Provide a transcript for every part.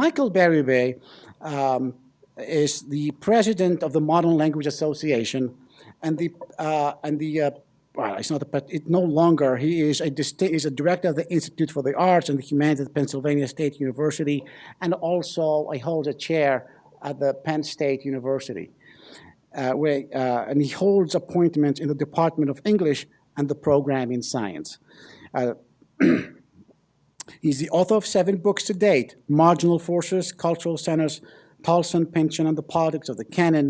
Michael Bérubé is the president of the Modern Language Association, and well, it's not no longer. He is is a director of the Institute for the Arts and the Humanities at Pennsylvania State University, and also he holds a chair at the Penn State University, and he holds appointments in the Department of English and the program in science. He's the author of 7 books to date: Marginal Forces, Cultural Centers, Tolson, Pynchon, and the Politics of the Canon,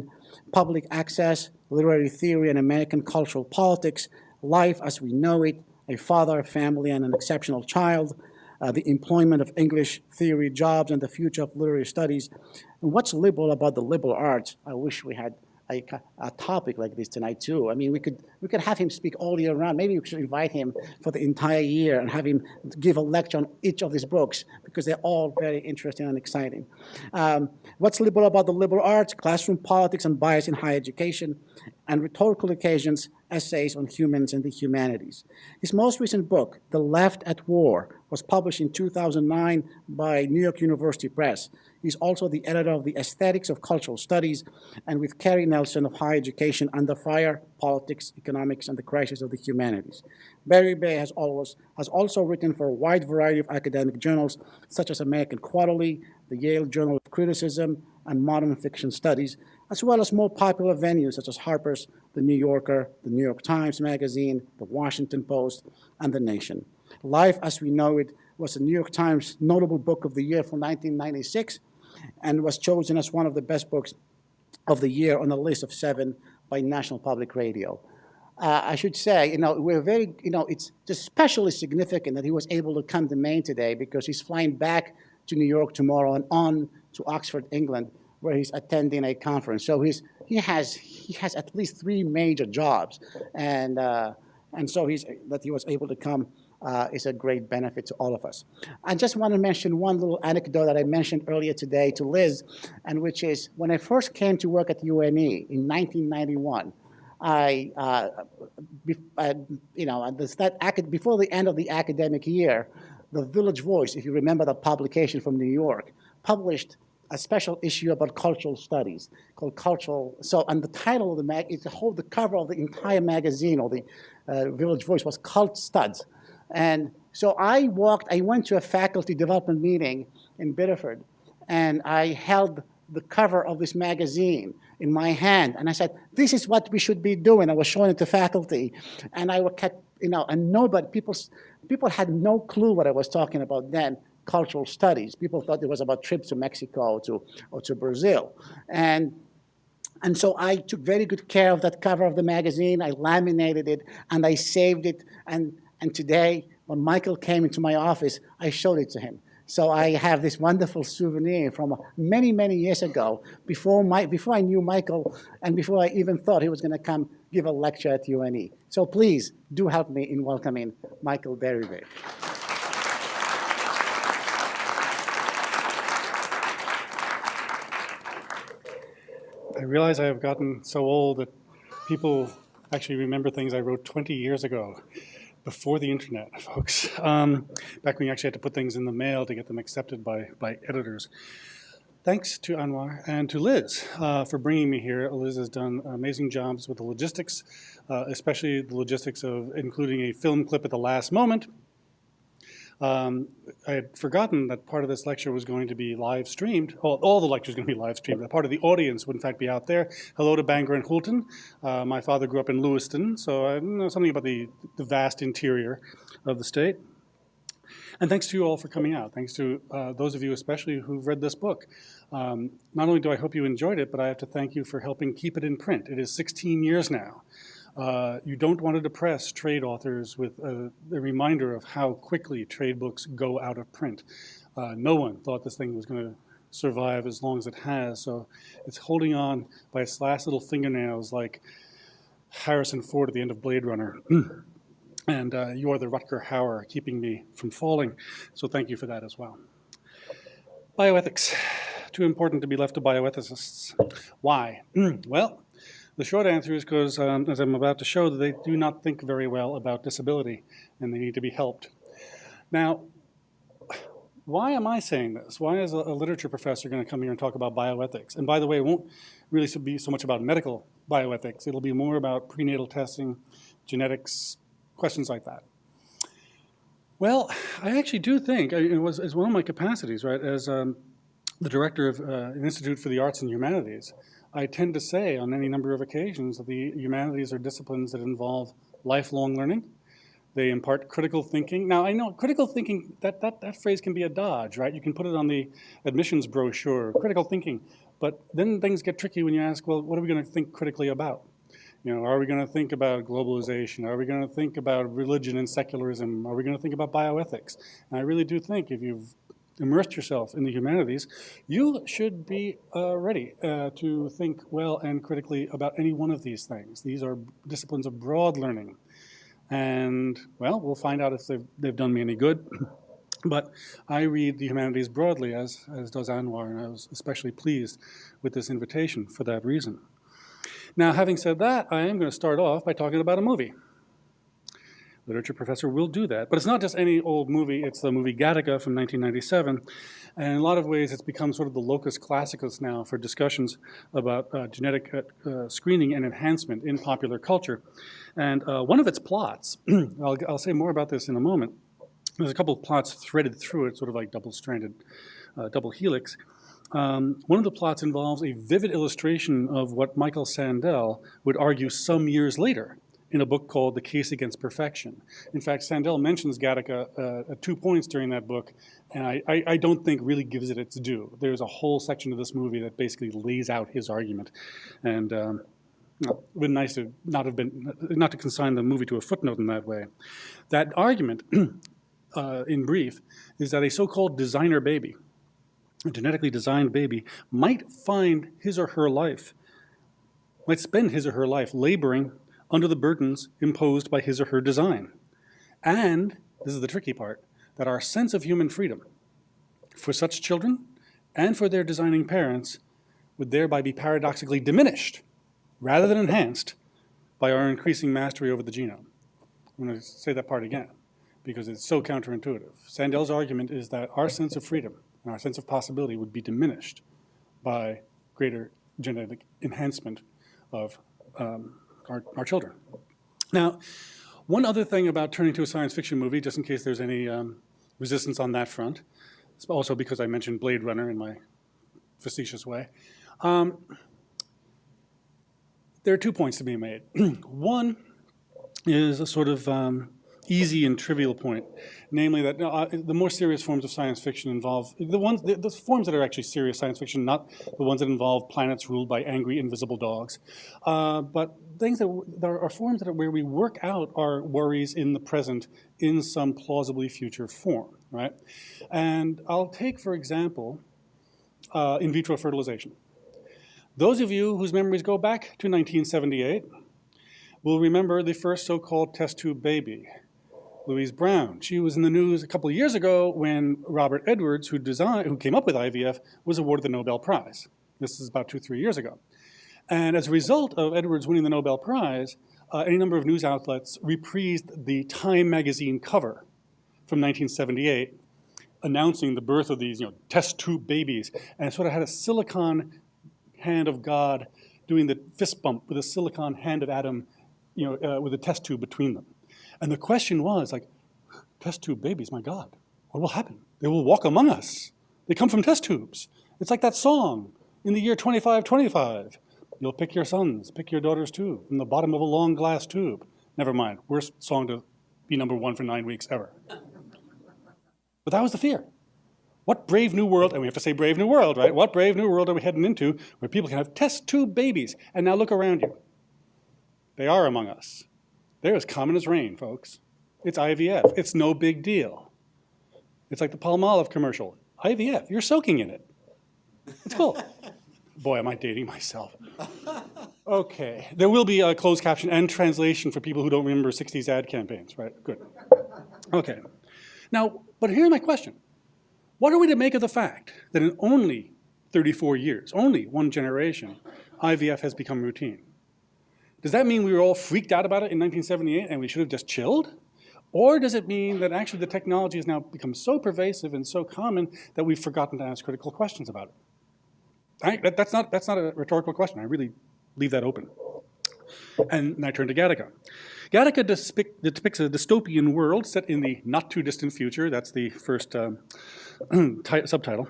Public Access, Literary Theory and American Cultural Politics, Life as We Know It, A Father, Family, and an Exceptional Child, The Employment of English Theory, Jobs, and the Future of Literary Studies. And what's liberal about the liberal arts? I wish we had a topic like this tonight too. I mean, we could have him speak all year round. Maybe we should invite him for the entire year and have him give a lecture on each of these books, because they're all very interesting and exciting. What's liberal about the liberal arts? Classroom politics and bias in higher education, and rhetorical occasions, essays on humans and the humanities. His most recent book, The Left at War, was published in 2009 by New York University Press. He's also the editor of the Aesthetics of Cultural Studies, and with Carrie Nelson of Higher Education, Under Fire, Politics, Economics, and the Crisis of the Humanities. Bérubé has also written for a wide variety of academic journals, such as American Quarterly, the Yale Journal of Criticism, and Modern Fiction Studies, as well as more popular venues such as Harper's, The New Yorker, The New York Times Magazine, The Washington Post, and The Nation. Life as We Know It was the New York Times Notable Book of the Year for 1996, and was chosen as one of the best books of the year on a list of 7 by National Public Radio. I should say, we're very, it's especially significant that he was able to come to Maine today, because he's flying back to New York tomorrow and on to Oxford, England, where he's attending a conference. So he has at least 3 major jobs, and so that he was able to come is a great benefit to all of us. I just want to mention one little anecdote that I mentioned earlier today to Liz, and which is when I first came to work at UNE in 1991. Before the end of the academic year, the Village Voice, if you remember the publication from New York, published a special issue about cultural studies called Cultural. So, and the title of the cover of the entire magazine, or the Village Voice, was Cult Studs. And so I went to a faculty development meeting in Biddeford, and I held the cover of this magazine in my hand, and I said, "This is what we should be doing." I was showing it to faculty, and I kept, and nobody, people had no clue what I was talking about then. Cultural studies. People thought it was about trips to Mexico or to Brazil, and so I took very good care of that cover of the magazine. I laminated it and I saved it, and today, when Michael came into my office, I showed it to him. So I have this wonderful souvenir from many, many years ago, before I knew Michael, and before I even thought he was going to come give a lecture at UNE. So please do help me in welcoming Michael Bérubé. I realize I have gotten so old that people actually remember things I wrote 20 years ago, before the internet, folks. Back when you actually had to put things in the mail to get them accepted by editors. Thanks to Anwar and to Liz for bringing me here. Liz has done amazing jobs with the logistics, especially the logistics of including a film clip at the last moment. I had forgotten that part of this lecture was going to be live streamed. All the lectures are going to be live streamed. Part of the audience would in fact be out there. Hello to Bangor and Hulton. My father grew up in Lewiston, so I know something about the vast interior of the state. And thanks to you all for coming out. Thanks to those of you especially who've read this book. Not only do I hope you enjoyed it, but I have to thank you for helping keep it in print. It is 16 years now. You don't want to depress trade authors with a reminder of how quickly trade books go out of print. No one thought this thing was going to survive as long as it has, so it's holding on by its last little fingernails like Harrison Ford at the end of Blade Runner. And you are the Rutger Hauer keeping me from falling, so thank you for that as well. Bioethics, too important to be left to bioethicists. Why? Well, the short answer is because, as I'm about to show, they do not think very well about disability, and they need to be helped. Now, why am I saying this? Why is a literature professor going to come here and talk about bioethics? And by the way, it won't really be so much about medical bioethics. It'll be more about prenatal testing, genetics, questions like that. Well, I actually do think, it's one of my capacities, right, as the director of an Institute for the Arts and Humanities, I tend to say on any number of occasions that the humanities are disciplines that involve lifelong learning. They impart critical thinking. Now, I know critical thinking, that phrase can be a dodge, right? You can put it on the admissions brochure, critical thinking. But then things get tricky when you ask, well, what are we going to think critically about? You know, are we going to think about globalization? Are we going to think about religion and secularism? Are we going to think about bioethics? And I really do think if you've immersed yourself in the humanities, you should be ready to think well and critically about any one of these things. These are disciplines of broad learning. And, well, we'll find out if they've done me any good. But I read the humanities broadly, as does Anwar, and I was especially pleased with this invitation for that reason. Now, having said that, I am going to start off by talking about a movie. Literature professor will do that. But it's not just any old movie. It's the movie Gattaca from 1997. And in a lot of ways, it's become sort of the locus classicus now for discussions about genetic screening and enhancement in popular culture. And one of its plots, I'll say more about this in a moment, there's a couple of plots threaded through it, sort of like double-stranded, double helix. One of the plots involves a vivid illustration of what Michael Sandel would argue some years later in a book called The Case Against Perfection. In fact, Sandel mentions Gattaca at 2 points during that book, and I don't think really gives it its due. There's a whole section of this movie that basically lays out his argument. And it would have been nice to not to consign the movie to a footnote in that way. That argument, in brief, is that a so-called designer baby, a genetically designed baby, might find his or her life, might spend his or her life laboring under the burdens imposed by his or her design. And, this is the tricky part, that our sense of human freedom for such children and for their designing parents would thereby be paradoxically diminished rather than enhanced by our increasing mastery over the genome. I'm going to say that part again because it's so counterintuitive. Sandel's argument is that our sense of freedom and our sense of possibility would be diminished by greater genetic enhancement of our children. Now, one other thing about turning to a science fiction movie, just in case there's any resistance on that front, also because I mentioned Blade Runner in my facetious way, there are 2 points to be made. One is a sort of easy and trivial point, namely that the more serious forms of science fiction involve the forms that are actually serious science fiction, not the ones that involve planets ruled by angry invisible dogs, but things that there are forms where we work out our worries in the present in some plausibly future form, right? And I'll take, for example, in vitro fertilization. Those of you whose memories go back to 1978 will remember the first so-called test tube baby, Louise Brown. She was in the news a couple of years ago when Robert Edwards, who came up with IVF, was awarded the Nobel Prize. This is about 2-3 years ago. And as a result of Edwards winning the Nobel Prize, any number of news outlets reprised the Time magazine cover from 1978, announcing the birth of these test tube babies, and it sort of had a silicon hand of God doing the fist bump with a silicon hand of Adam, with a test tube between them. And the question was, like, test tube babies, my God, what will happen? They will walk among us. They come from test tubes. It's like that song, in the year 2525. You'll pick your sons, pick your daughters too, from the bottom of a long glass tube. Never mind, worst song to be #1 for 9 weeks ever. But that was the fear. What brave new world, and we have to say brave new world, right? What brave new world are we heading into where people can have test tube babies? And now look around you. They are among us. They're as common as rain, folks. It's IVF. It's no big deal. It's like the Palmolive commercial. IVF, you're soaking in it. It's cool. Boy, am I dating myself. Okay, there will be a closed caption and translation for people who don't remember 60s ad campaigns, right? Good. Okay. Now, but here's my question. What are we to make of the fact that in only 34 years, only one generation, IVF has become routine? Does that mean we were all freaked out about it in 1978 and we should have just chilled? Or does it mean that actually the technology has now become so pervasive and so common that we've forgotten to ask critical questions about it? That's not a rhetorical question. I really leave that open. And I turn to Gattaca. Gattaca depicts a dystopian world set in the not-too-distant future. That's the first subtitle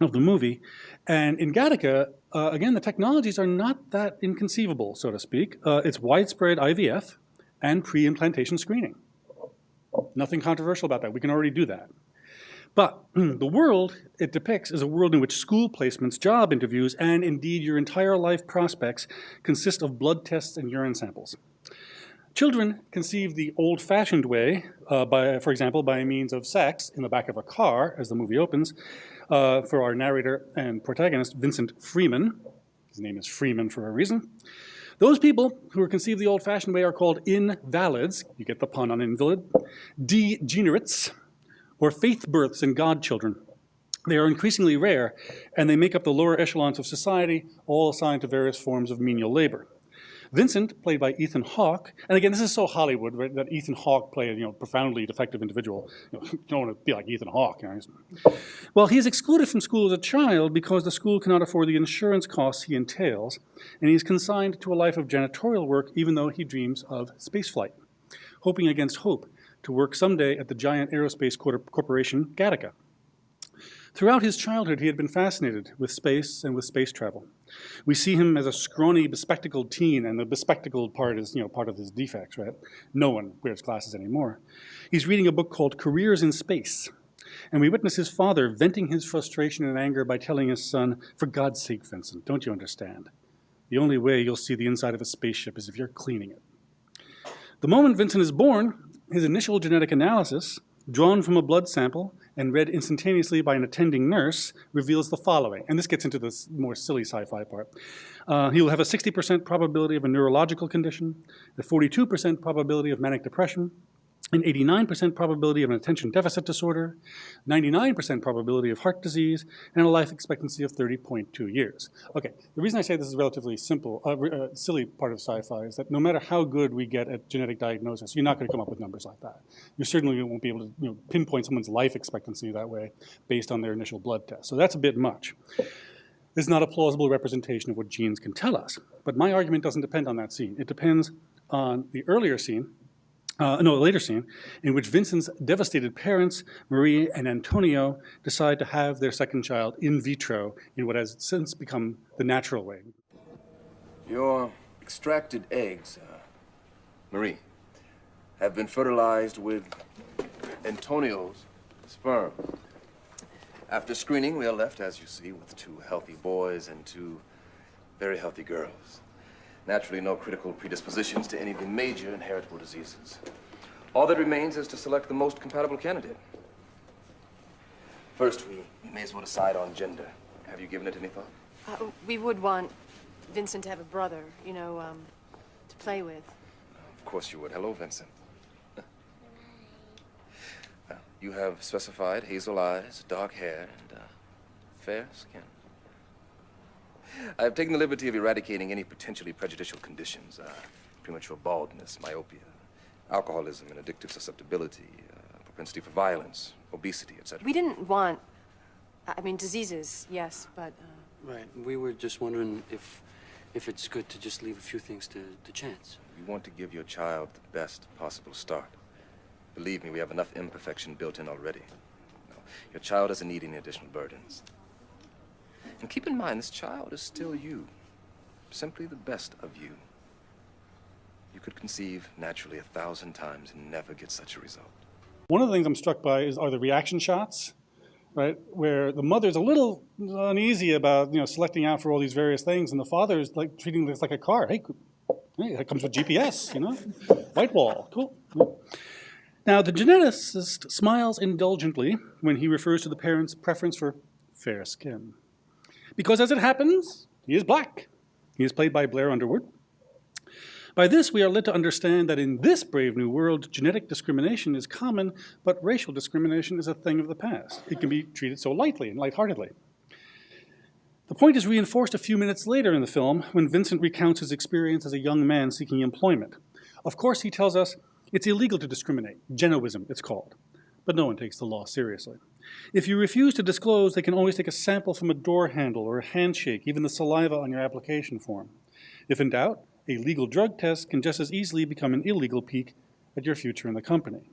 of the movie. And in Gattaca, again, the technologies are not that inconceivable, so to speak. It's widespread IVF and pre-implantation screening. Nothing controversial about that. We can already do that. But the world it depicts is a world in which school placements, job interviews, and indeed your entire life prospects consist of blood tests and urine samples. Children conceive the old-fashioned way, for example, by means of sex in the back of a car, as the movie opens, for our narrator and protagonist, Vincent Freeman. His name is Freeman for a reason. Those people who are conceived the old-fashioned way are called invalids, you get the pun on invalid, degenerates, or faith births and godchildren. They are increasingly rare, and they make up the lower echelons of society, all assigned to various forms of menial labor. Vincent, played by Ethan Hawke, and again, this is so Hollywood, right, that Ethan Hawke played a profoundly defective individual. You don't want to be like Ethan Hawke. Well, he is excluded from school as a child because the school cannot afford the insurance costs he entails, and he is consigned to a life of janitorial work even though he dreams of spaceflight, hoping against hope to work someday at the giant aerospace corporation Gattaca. Throughout his childhood, he had been fascinated with space and with space travel. We see him as a scrawny, bespectacled teen, and the bespectacled part is, part of his defects, right? No one wears glasses anymore. He's reading a book called Careers in Space, and we witness his father venting his frustration and anger by telling his son, "For God's sake, Vincent, don't you understand? The only way you'll see the inside of a spaceship is if you're cleaning it." The moment Vincent is born, his initial genetic analysis, drawn from a blood sample and read instantaneously by an attending nurse, reveals the following. And this gets into this more silly sci-fi part. He will have a 60% probability of a neurological condition, a 42% probability of manic depression, an 89% probability of an attention deficit disorder, 99% probability of heart disease, and a life expectancy of 30.2 years. Okay, the reason I say this is relatively simple, silly part of sci-fi is that no matter how good we get at genetic diagnosis, you're not going to come up with numbers like that. You certainly won't be able to pinpoint someone's life expectancy that way based on their initial blood test. So that's a bit much. This is not a plausible representation of what genes can tell us. But my argument doesn't depend on that scene. It depends on the later scene, in which Vincent's devastated parents, Marie and Antonio, decide to have their second child in vitro in what has since become the natural way. Your extracted eggs, Marie, have been fertilized with Antonio's sperm. After screening, we are left, as you see, with 2 healthy boys and 2 very healthy girls. Naturally, no critical predispositions to any of the major inheritable diseases. All that remains is to select the most compatible candidate. First, we may as well decide on gender. Have you given it any thought? We would want Vincent to have a brother, to play with. Of course you would. Hello, Vincent. Well, you have specified hazel eyes, dark hair, and fair skin. I have taken the liberty of eradicating any potentially prejudicial conditions, premature baldness, myopia, alcoholism and addictive susceptibility, propensity for violence, obesity, etc. We didn't want, diseases, yes, but... Right. We were just wondering if it's good to just leave a few things to chance. We want to give your child the best possible start. Believe me, we have enough imperfection built in already. No, your child doesn't need any additional burdens. And keep in mind, this child is still you. Simply the best of you. You could conceive naturally 1,000 times and never get such a result. One of the things I'm struck by are the reaction shots, right? Where the mother's a little uneasy about, selecting out for all these various things, and the father's like treating this like a car. Hey, it comes with GPS, white wall, cool. Now, the geneticist smiles indulgently when he refers to the parents' preference for fair skin. Because as it happens, he is black. He is played by Blair Underwood. By this, we are led to understand that in this brave new world, genetic discrimination is common, but racial discrimination is a thing of the past. It can be treated so lightly and lightheartedly. The point is reinforced a few minutes later in the film when Vincent recounts his experience as a young man seeking employment. Of course, he tells us It's illegal to discriminate. Genoism, it's called. But no one takes the law seriously. If you refuse to disclose, they can always take a sample from a door handle or a handshake, even the saliva on your application form. If in doubt, a legal drug test can just as easily become an illegal peek at your future in the company.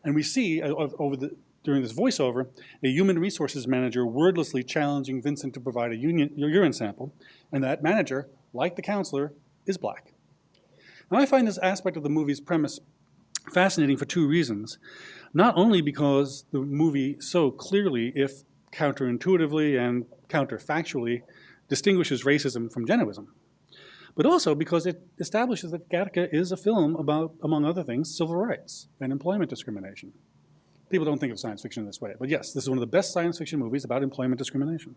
And we see during this voiceover, a human resources manager wordlessly challenging Vincent to provide a urine sample, and that manager, like the counselor, is black. Now, I find this aspect of the movie's premise fascinating for two reasons. Not only because the movie so clearly, if counterintuitively and counterfactually, distinguishes racism from genoism, but also because it establishes that Gattaca is a film about, among other things, civil rights and employment discrimination. People don't think of science fiction in this way, but yes, this is one of the best science fiction movies about employment discrimination.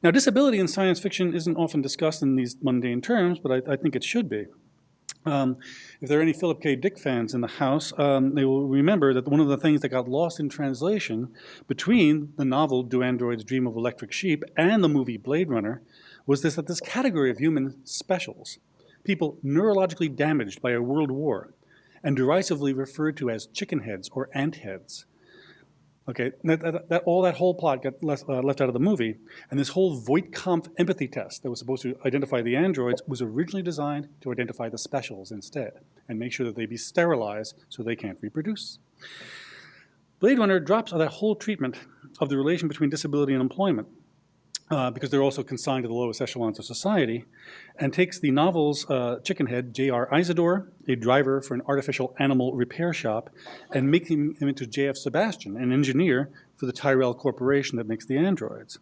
Now, disability in science fiction isn't often discussed in these mundane terms, but I think it should be. If there are any Philip K. Dick fans in the house, they will remember that one of the things that got lost in translation between the novel Do Androids Dream of Electric Sheep and the movie Blade Runner was that this category of human specials, people neurologically damaged by a world war and derisively referred to as chicken heads or ant heads. Okay, that whole plot got left out of the movie, and this whole Voight-Kampff empathy test that was supposed to identify the androids was originally designed to identify the specials instead, and make sure that they be sterilized so they can't reproduce. Blade Runner drops that whole treatment of the relation between disability and employment, because they're also consigned to the lowest echelons of society, and takes the novel's chickenhead, J.R. Isidore, a driver for an artificial animal repair shop, and making him into J.F. Sebastian, an engineer for the Tyrell Corporation that makes the androids.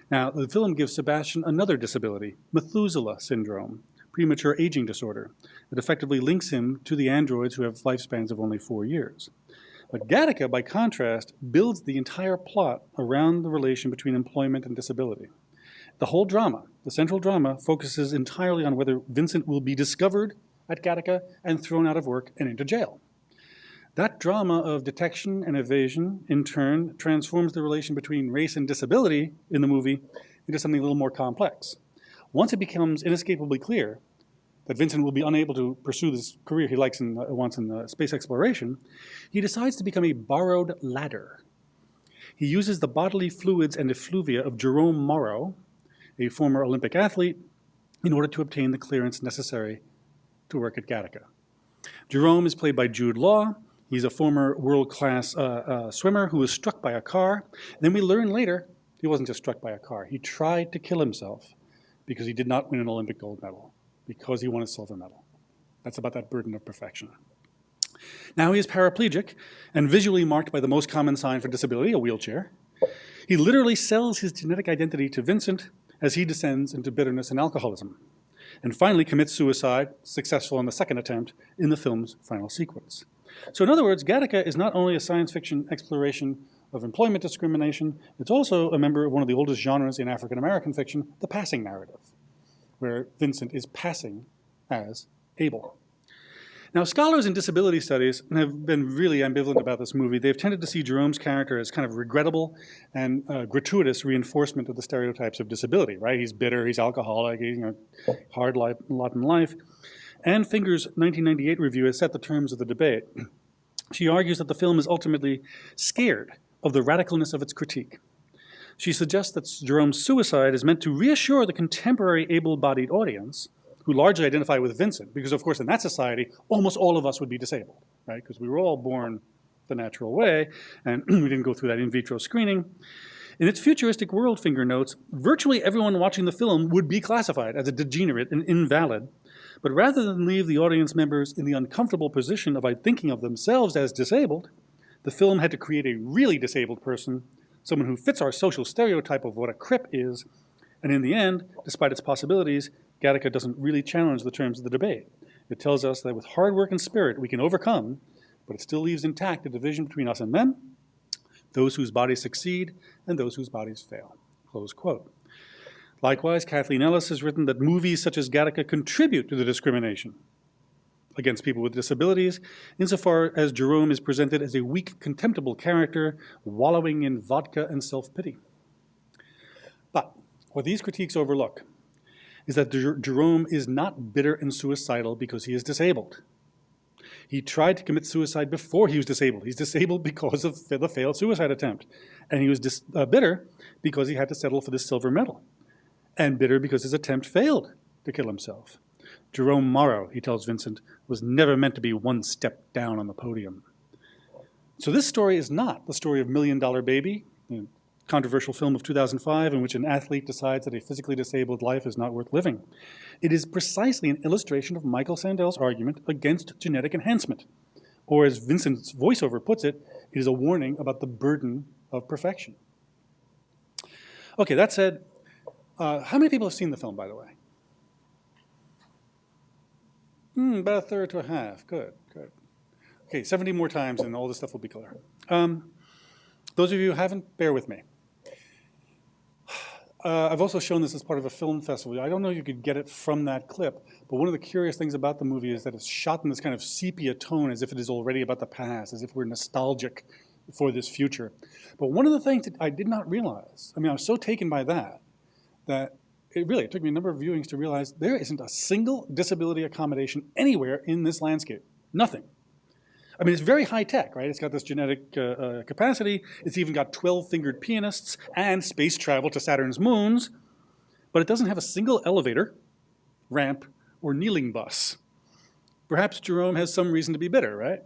Now, the film gives Sebastian another disability, Methuselah syndrome, premature aging disorder, that effectively links him to the androids who have lifespans of only 4 years. But Gattaca, by contrast, builds the entire plot around the relation between employment and disability. The whole drama, the central drama, focuses entirely on whether Vincent will be discovered at Gattaca and thrown out of work and into jail. That drama of detection and evasion, in turn, transforms the relation between race and disability in the movie into something a little more complex. Once it becomes inescapably clear that Vincent will be unable to pursue this career he wants in space exploration, he decides to become a borrowed ladder. He uses the bodily fluids and effluvia of Jerome Morrow, a former Olympic athlete, in order to obtain the clearance necessary to work at Gattaca. Jerome is played by Jude Law. He's a former world-class swimmer who was struck by a car. Then we learn later he wasn't just struck by a car. He tried to kill himself because he did not win an Olympic gold medal, because he won a silver medal. That's about that burden of perfection. Now he is paraplegic and visually marked by the most common sign for disability, a wheelchair. He literally sells his genetic identity to Vincent as he descends into bitterness and alcoholism, and finally commits suicide, successful in the second attempt, in the film's final sequence. So in other words, Gattaca is not only a science fiction exploration of employment discrimination, it's also a member of one of the oldest genres in African American fiction, the passing narrative, where Vincent is passing as able. Now, scholars in disability studies have been really ambivalent about this movie. They've tended to see Jerome's character as kind of regrettable and gratuitous reinforcement of the stereotypes of disability, right? He's bitter, he's alcoholic, he's hard lot in life. Anne Finger's 1998 review has set the terms of the debate. She argues that the film is ultimately scared of the radicalness of its critique. She suggests that Jerome's suicide is meant to reassure the contemporary able-bodied audience, who largely identify with Vincent, because of course in that society, almost all of us would be disabled, right? Because we were all born the natural way, and we didn't go through that in vitro screening. In its futuristic world, Finger notes, virtually everyone watching the film would be classified as a degenerate and invalid, but rather than leave the audience members in the uncomfortable position of thinking of themselves as disabled, the film had to create a really disabled person, someone who fits our social stereotype of what a crip is, and in the end, despite its possibilities, Gattaca doesn't really challenge the terms of the debate. It tells us that with hard work and spirit, we can overcome, but it still leaves intact the division between us and them, those whose bodies succeed and those whose bodies fail. Close quote. Likewise, Kathleen Ellis has written that movies such as Gattaca contribute to the discrimination against people with disabilities, insofar as Jerome is presented as a weak, contemptible character wallowing in vodka and self-pity. But what these critiques overlook is that Jerome is not bitter and suicidal because he is disabled. He tried to commit suicide before he was disabled. He's disabled because of the failed suicide attempt. And he was bitter because he had to settle for this silver medal. And bitter because his attempt failed to kill himself. Jerome Morrow, he tells Vincent, was never meant to be one step down on the podium. So this story is not the story of Million Dollar Baby, a controversial film of 2005 in which an athlete decides that a physically disabled life is not worth living. It is precisely an illustration of Michael Sandel's argument against genetic enhancement. Or as Vincent's voiceover puts it, it is a warning about the burden of perfection. Okay, that said, how many people have seen the film, by the way? About a third to a half. Good, good. Okay, 70 more times and all this stuff will be clear. Those of you who haven't, bear with me. I've also shown this as part of a film festival. I don't know if you could get it from that clip, but one of the curious things about the movie is that it's shot in this kind of sepia tone as if it is already about the past, as if we're nostalgic for this future. But one of the things that I did not realize, I was so taken by that it took me a number of viewings to realize there isn't a single disability accommodation anywhere in this landscape. Nothing. It's very high tech, right? It's got this genetic capacity. It's even got 12-fingered pianists and space travel to Saturn's moons. But it doesn't have a single elevator, ramp, or kneeling bus. Perhaps Jerome has some reason to be bitter, right?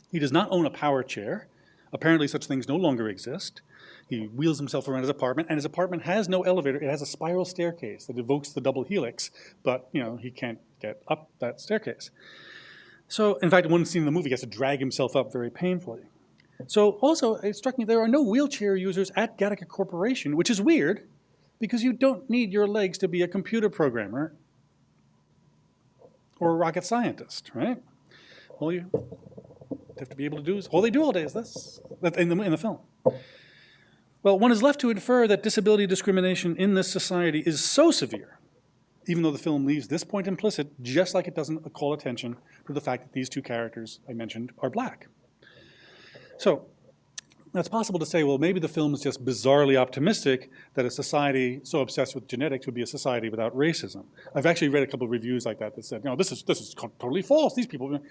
He does not own a power chair. Apparently such things no longer exist. He wheels himself around his apartment, and his apartment has no elevator. It has a spiral staircase that evokes the double helix, but he can't get up that staircase. So, in fact, one scene in the movie, he has to drag himself up very painfully. So, also, it struck me there are no wheelchair users at Gattaca Corporation, which is weird, because you don't need your legs to be a computer programmer or a rocket scientist, right? All you have to be able to do is, all they do all day is this, in the film. Well, one is left to infer that disability discrimination in this society is so severe, even though the film leaves this point implicit, just like it doesn't call attention to the fact that these two characters I mentioned are black. So, it's possible to say, well, maybe the film is just bizarrely optimistic that a society so obsessed with genetics would be a society without racism. I've actually read a couple of reviews like that said, this is totally false. These people,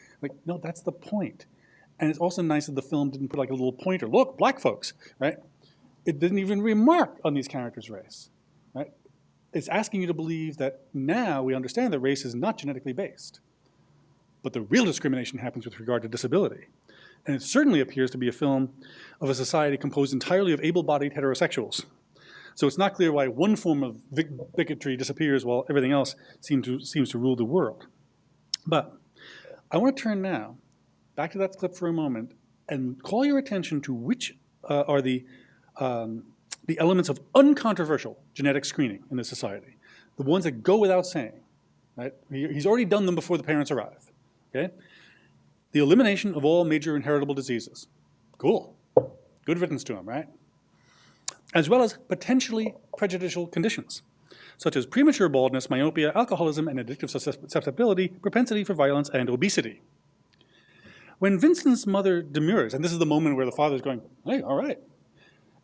no, that's the point. And it's also nice that the film didn't put like a little pointer, look, black folks, right? It didn't even remark on these characters' race, right? It's asking you to believe that now we understand that race is not genetically based. But the real discrimination happens with regard to disability. And it certainly appears to be a film of a society composed entirely of able-bodied heterosexuals. So it's not clear why one form of bigotry disappears while everything else seems to rule the world. But I want to turn now back to that clip for a moment and call your attention to which are the elements of uncontroversial genetic screening in this society, the ones that go without saying, right? He's already done them before the parents arrive, okay? The elimination of all major inheritable diseases. Cool. Good riddance to him, right? As well as potentially prejudicial conditions, such as premature baldness, myopia, alcoholism, and addictive susceptibility, propensity for violence, and obesity. When Vincent's mother demurs, and this is the moment where the father's going, hey, all right.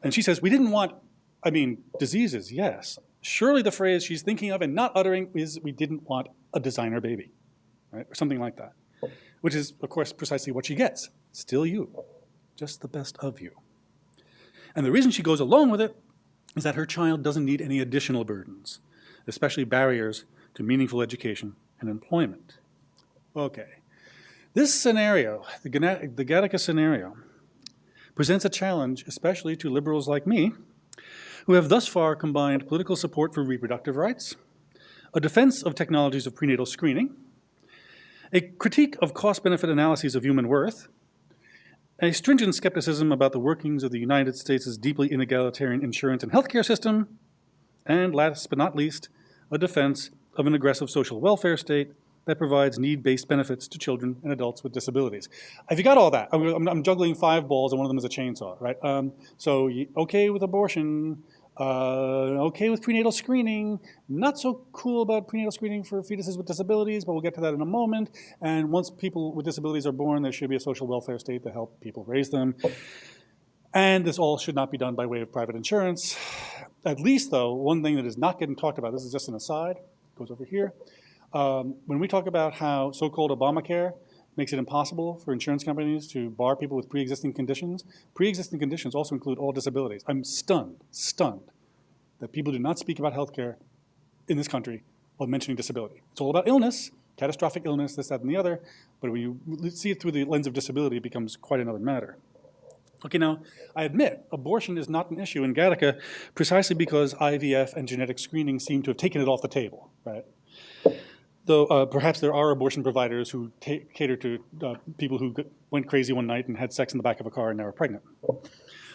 And she says, we didn't want, diseases, yes. Surely the phrase she's thinking of and not uttering is, we didn't want a designer baby, right? Or something like that, which is, of course, precisely what she gets. Still you, just the best of you. And the reason she goes along with it is that her child doesn't need any additional burdens, especially barriers to meaningful education and employment. Okay. This scenario, the Gattaca scenario, presents a challenge, especially to liberals like me, who have thus far combined political support for reproductive rights, a defense of technologies of prenatal screening, a critique of cost-benefit analyses of human worth, a stringent skepticism about the workings of the United States' deeply inegalitarian insurance and healthcare system, and last but not least, a defense of an aggressive social welfare state that provides need-based benefits to children and adults with disabilities. If you got all that, I'm juggling 5 balls and one of them is a chainsaw, right? So okay with abortion, okay with prenatal screening, not so cool about prenatal screening for fetuses with disabilities, but we'll get to that in a moment. And once people with disabilities are born, there should be a social welfare state to help people raise them. And this all should not be done by way of private insurance. At least, though, one thing that is not getting talked about, this is just an aside, goes over here. When we talk about how so-called Obamacare makes it impossible for insurance companies to bar people with pre-existing conditions. Pre-existing conditions also include all disabilities. I'm stunned that people do not speak about healthcare in this country while mentioning disability. It's all about illness, catastrophic illness, this, that, and the other, but when you see it through the lens of disability, it becomes quite another matter. Okay, now, I admit, abortion is not an issue in Gattaca precisely because IVF and genetic screening seem to have taken it off the table, right? Though perhaps there are abortion providers who cater to people who went crazy one night and had sex in the back of a car and now are pregnant.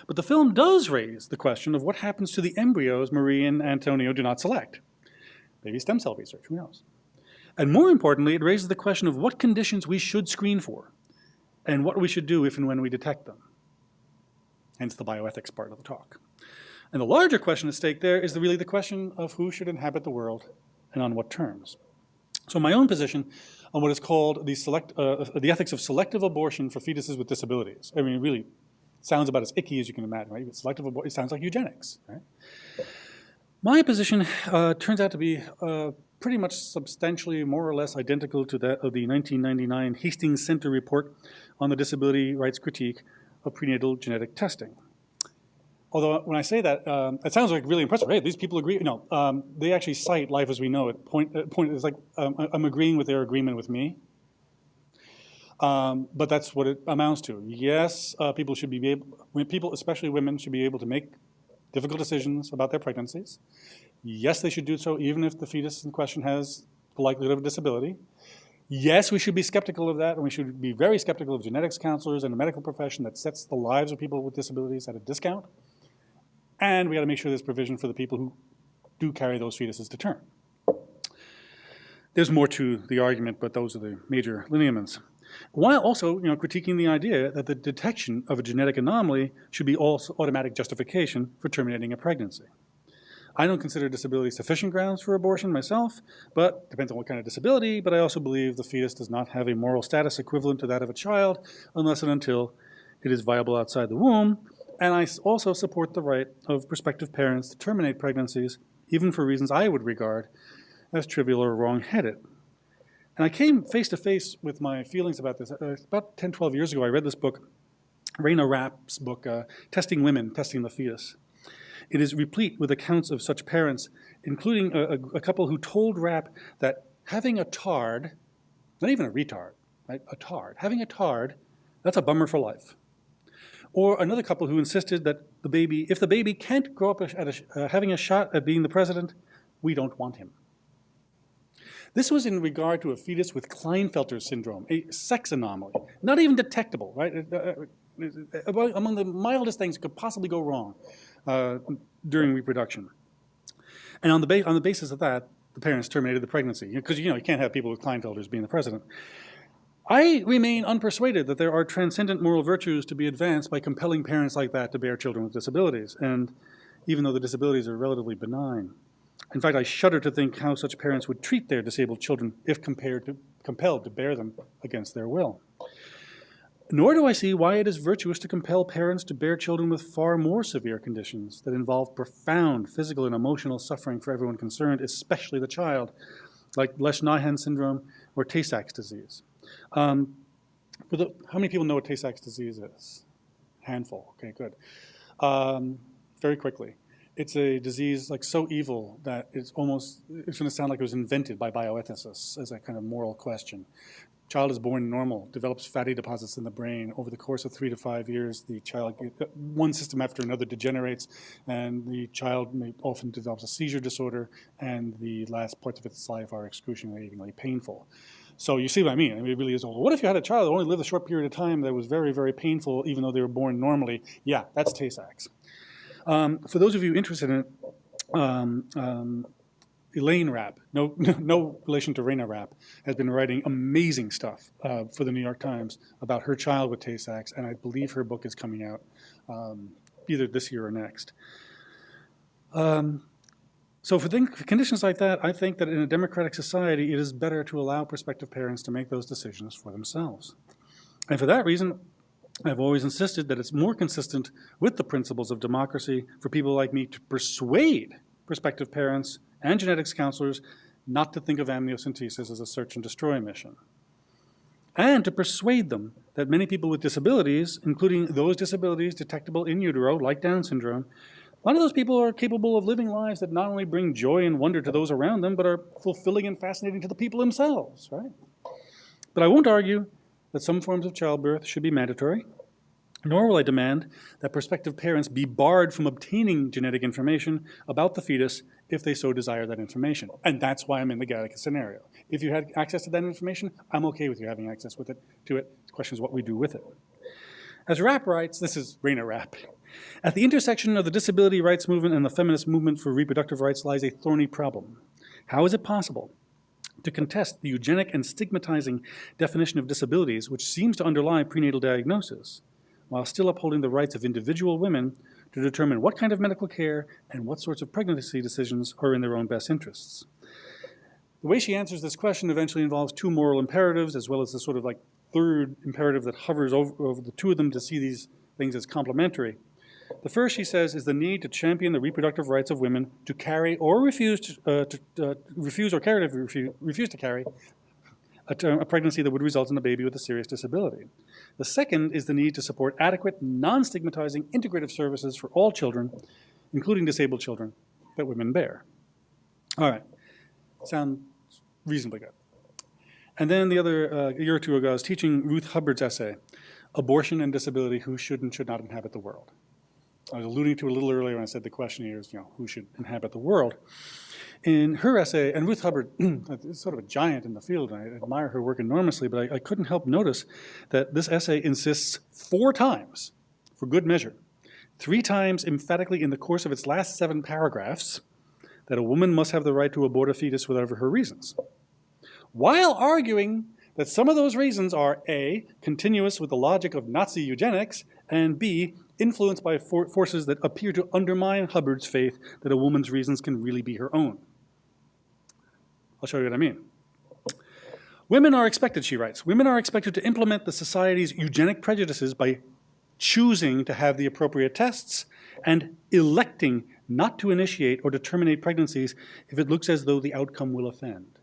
But the film does raise the question of what happens to the embryos Marie and Antonio do not select. Maybe stem cell research, who knows? And more importantly, it raises the question of what conditions we should screen for and what we should do if and when we detect them. Hence the bioethics part of the talk. And the larger question at stake there is really the question of who should inhabit the world and on what terms. So my own position on what is called the ethics of selective abortion for fetuses with disabilities. I mean, it really sounds about as icky as you can imagine, right? Selective abortion, it sounds like eugenics, right? My position turns out to be pretty much substantially more or less identical to that of the 1999 Hastings Center report on the disability rights critique of prenatal genetic testing. Although when I say that, it sounds like really impressive. Hey, these people agree. No, they actually cite Life as We Know It. It's like I'm agreeing with their agreement with me. But that's what it amounts to. Yes, people should be able, especially women, should be able to make difficult decisions about their pregnancies. Yes, they should do so even if the fetus in question has the likelihood of a disability. Yes, we should be skeptical of that, and we should be very skeptical of genetics counselors and the medical profession that sets the lives of people with disabilities at a discount. And we got to make sure there's provision for the people who do carry those fetuses to term. There's more to the argument, but those are the major lineaments. While also critiquing the idea that the detection of a genetic anomaly should be also automatic justification for terminating a pregnancy. I don't consider disability sufficient grounds for abortion myself, but depends on what kind of disability, but I also believe the fetus does not have a moral status equivalent to that of a child unless and until it is viable outside the womb. And I also support the right of prospective parents to terminate pregnancies, even for reasons I would regard as trivial or wrong-headed. And I came face to face with my feelings about this. About 10, 12 years ago, I read this book, Raina Rapp's book, Testing Women, Testing the Fetus. It is replete with accounts of such parents, including a couple who told Rapp that having a tard, not even a retard, right, a tard, having a tard, that's a bummer for life. Or another couple who insisted that if the baby can't grow up having a shot at being the president, we don't want him. This was in regard to a fetus with Klinefelter syndrome, a sex anomaly, not even detectable, right? Among the mildest things that could possibly go wrong during reproduction. And on the basis of that, the parents terminated the pregnancy, because you can't have people with Klinefelters being the president. I remain unpersuaded that there are transcendent moral virtues to be advanced by compelling parents like that to bear children with disabilities, and even though the disabilities are relatively benign. In fact, I shudder to think how such parents would treat their disabled children if compelled to bear them against their will. Nor do I see why it is virtuous to compel parents to bear children with far more severe conditions that involve profound physical and emotional suffering for everyone concerned, especially the child, like Lesch-Nyhan syndrome or Tay-Sachs disease. How many people know what Tay-Sachs disease is? Handful. Okay, good. Very quickly. It's a disease so evil that it's going to sound like it was invented by bioethicists as a kind of moral question. Child is born normal, develops fatty deposits in the brain. Over the course of 3 to 5 years, the child, one system after another degenerates, and the child often develops a seizure disorder, and the last parts of its life are excruciatingly painful. So you see what I mean? It really is, what if you had a child that only lived a short period of time that was very, very painful, even though they were born normally? Yeah, that's Tay-Sachs. For those of you interested in it, Elaine Rapp, no relation to Raina Rapp, has been writing amazing stuff for the New York Times about her child with Tay-Sachs, and I believe her book is coming out either this year or next. So for conditions like that, I think that in a democratic society, it is better to allow prospective parents to make those decisions for themselves. And for that reason, I've always insisted that it's more consistent with the principles of democracy for people like me to persuade prospective parents and genetics counselors not to think of amniocentesis as a search and destroy mission. and to persuade them that many people with disabilities, including those disabilities detectable in utero, like Down syndrome, a lot of those people are capable of living lives that not only bring joy and wonder to those around them, but are fulfilling and fascinating to the people themselves, right? But I won't argue that some forms of childbirth should be mandatory, nor will I demand that prospective parents be barred from obtaining genetic information about the fetus if they so desire that information. And that's why I'm in the Gattaca scenario. If you had access to that information, I'm okay with you having access to it. The question is what we do with it. As Rapp writes, this is Raina Rapp, at the intersection of the disability rights movement and the feminist movement for reproductive rights lies a thorny problem. How is it possible to contest the eugenic and stigmatizing definition of disabilities, which seems to underlie prenatal diagnosis, while still upholding the rights of individual women to determine what kind of medical care and what sorts of pregnancy decisions are in their own best interests? The way she answers this question eventually involves two moral imperatives, as well as the sort of like third imperative that hovers over the two of them to see these things as complementary. The first, she says, is the need to champion the reproductive rights of women to carry or refuse to carry a pregnancy that would result in a baby with a serious disability. The second is the need to support adequate, non-stigmatizing, integrative services for all children, including disabled children, that women bear. All right, sound reasonably good. And then the other, a year or two ago, I was teaching Ruth Hubbard's essay, Abortion and Disability, Who Should and Should Not Inhabit the World. I was alluding to it a little earlier when I said the question here is, who should inhabit the world? In her essay, and Ruth Hubbard is sort of a giant in the field, and I admire her work enormously, but I couldn't help notice that this essay insists 4 times, for good measure, 3 times emphatically in the course of its last 7 paragraphs, that a woman must have the right to abort a fetus whatever her reasons, while arguing that some of those reasons are A, continuous with the logic of Nazi eugenics, and B, influenced by forces that appear to undermine Hubbard's faith that a woman's reasons can really be her own. I'll show you what I mean. Women are expected, she writes, women are expected to implement the society's eugenic prejudices by choosing to have the appropriate tests and electing not to initiate or to terminate pregnancies if it looks as though the outcome will offend.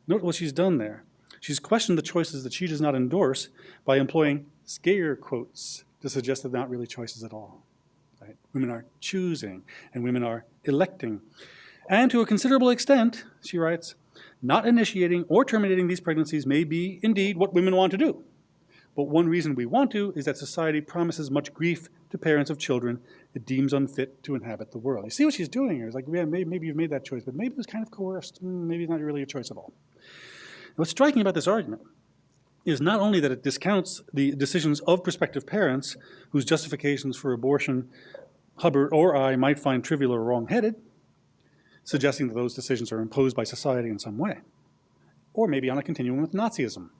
Note what she's done there. She's questioned the choices that she does not endorse by employing scare quotes to suggest that they're not really choices at all. Right? Women are choosing, and women are electing. And to a considerable extent, she writes, not initiating or terminating these pregnancies may be, indeed, what women want to do. But one reason we want to is that society promises much grief to parents of children it deems unfit to inhabit the world. You see what she's doing here? It's like, yeah, maybe you've made that choice, but maybe it was kind of coerced. Maybe it's not really a choice at all. And what's striking about this argument is not only that it discounts the decisions of prospective parents whose justifications for abortion Hubbard or I might find trivial or wrong-headed, suggesting that those decisions are imposed by society in some way, or maybe on a continuum with Nazism.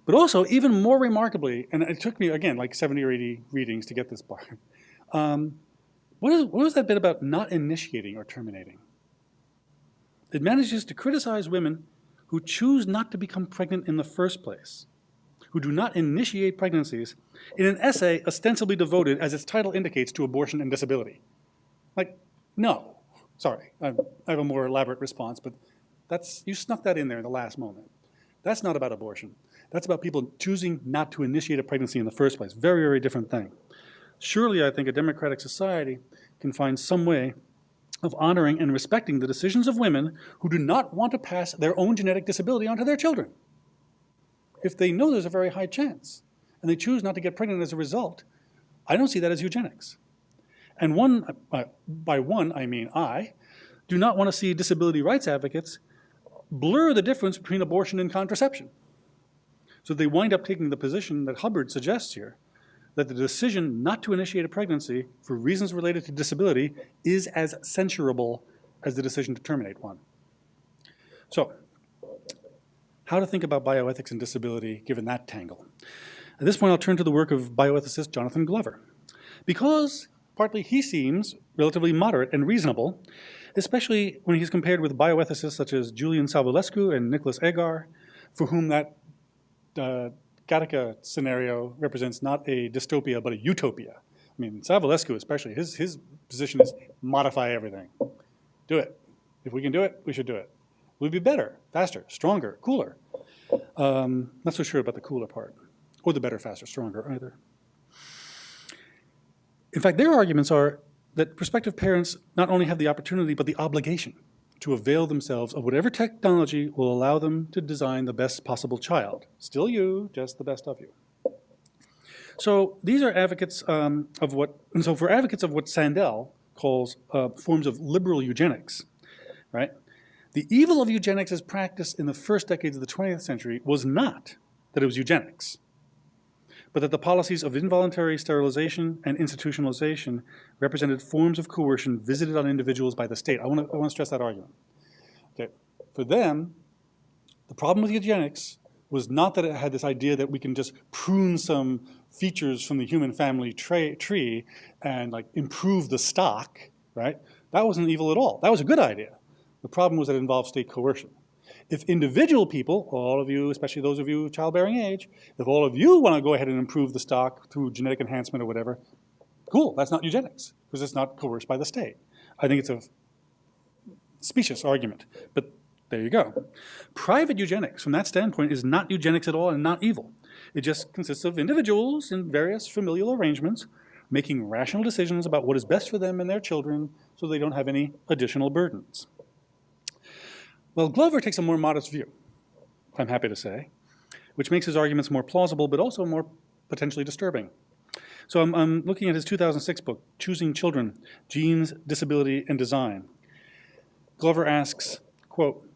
But also, even more remarkably, and it took me, again, like 70 or 80 readings to get this part, what was that bit about not initiating or terminating? It manages to criticize women who choose not to become pregnant in the first place, who do not initiate pregnancies, in an essay ostensibly devoted, as its title indicates, to abortion and disability. Like, no. Sorry, I have a more elaborate response, but you snuck that in there in the last moment. That's not about abortion. That's about people choosing not to initiate a pregnancy in the first place. Very, very different thing. Surely, I think a democratic society can find some way of honoring and respecting the decisions of women who do not want to pass their own genetic disability onto their children. If they know there's a very high chance, and they choose not to get pregnant as a result, I don't see that as eugenics. And by one, I mean I, do not want to see disability rights advocates blur the difference between abortion and contraception. So they wind up taking the position that Hubbard suggests here, that the decision not to initiate a pregnancy for reasons related to disability is as censurable as the decision to terminate one. So, how to think about bioethics and disability given that tangle? At this point, I'll turn to the work of bioethicist Jonathan Glover. Because partly he seems relatively moderate and reasonable, especially when he's compared with bioethicists such as Julian Savulescu and Nicholas Agar, for whom that Gattaca scenario represents not a dystopia, but a utopia. I mean, Savulescu especially, his position is modify everything. Do it. If we can do it, we should do it. We'll be better, faster, stronger, cooler. Not so sure about the cooler part, or the better, faster, stronger either. In fact, their arguments are that prospective parents not only have the opportunity, but the obligation to avail themselves of whatever technology will allow them to design the best possible child. Still you, just the best of you. So these are advocates of what, and so for advocates of what Sandel calls forms of liberal eugenics, right? The evil of eugenics as practiced in the first decades of the 20th century was not that it was eugenics, but that the policies of involuntary sterilization and institutionalization represented forms of coercion visited on individuals by the state. I want to stress that argument. Okay. For them, the problem with eugenics was not that it had this idea that we can just prune some features from the human family tree and like improve the stock, right? That wasn't evil at all. That was a good idea. The problem was that it involved state coercion. If individual people, all of you, especially those of you of childbearing age, if all of you want to go ahead and improve the stock through genetic enhancement or whatever, cool, that's not eugenics, because it's not coerced by the state. I think it's a specious argument, but there you go. Private eugenics, from that standpoint, is not eugenics at all and not evil. It just consists of individuals in various familial arrangements making rational decisions about what is best for them and their children so they don't have any additional burdens. Well, Glover takes a more modest view, I'm happy to say, which makes his arguments more plausible but also more potentially disturbing. So I'm looking at his 2006 book, Choosing Children, Genes, Disability, and Design. Glover asks, quote,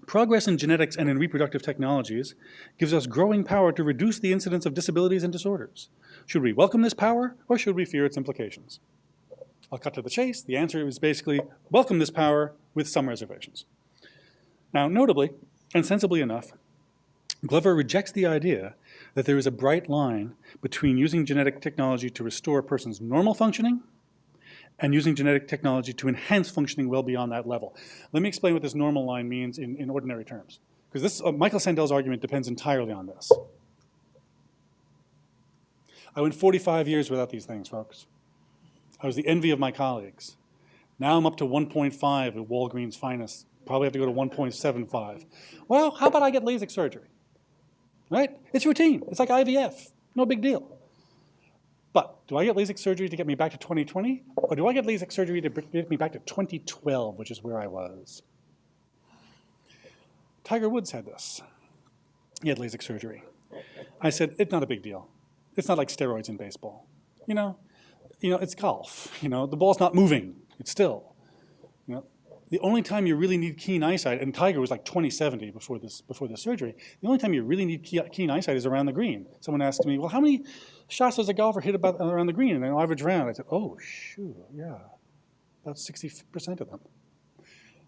"Progress in genetics and in reproductive technologies gives us growing power to reduce the incidence of disabilities and disorders. Should we welcome this power or should we fear its implications?" I'll cut to the chase. The answer is basically, welcome this power with some reservations. Now, notably, and sensibly enough, Glover rejects the idea that there is a bright line between using genetic technology to restore a person's normal functioning and using genetic technology to enhance functioning well beyond that level. Let me explain what this normal line means in ordinary terms, because this Michael Sandel's argument depends entirely on this. I went 45 years without these things, folks. I was the envy of my colleagues. Now I'm up to 1.5 at Walgreens' finest. Probably have to go to 1.75. Well, how about I get LASIK surgery? Right? It's routine. It's like IVF. No big deal. But do I get LASIK surgery to get me back to 2020? Or do I get LASIK surgery to get me back to 2012, which is where I was? Tiger Woods had this. He had LASIK surgery. I said, it's not a big deal. It's not like steroids in baseball. You know, it's golf. The ball's not moving. It's still. The only time you really need keen eyesight, and Tiger was like 20/70 before this surgery, the only time you really need keen eyesight is around the green. Someone asked me, well, how many shots does a golfer hit around the green in an average round? I said, oh, shoot, yeah, about 60% of them.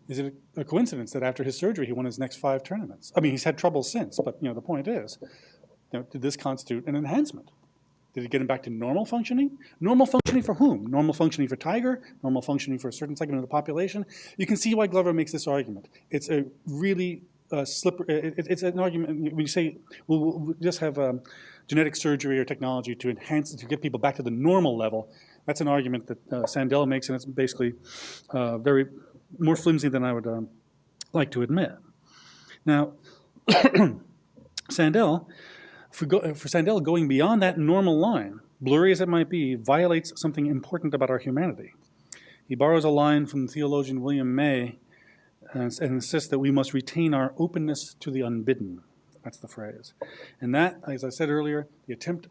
Is it a coincidence that after his surgery, he won his next 5 tournaments? I mean, he's had trouble since, but the point is, did this constitute an enhancement? Did it get him back to normal functioning? Normal functioning for whom? Normal functioning for Tiger? Normal functioning for a certain segment of the population? You can see why Glover makes this argument. It's a really slippery, it's an argument, when you say, we'll just have genetic surgery or technology to enhance, to get people back to the normal level, that's an argument that Sandel makes, and it's basically very more flimsy than I would like to admit. Now, Sandel, for Sandel, going beyond that normal line, blurry as it might be, violates something important about our humanity. He borrows a line from theologian William May and insists that we must retain our openness to the unbidden. That's the phrase. And that, as I said earlier, the attempt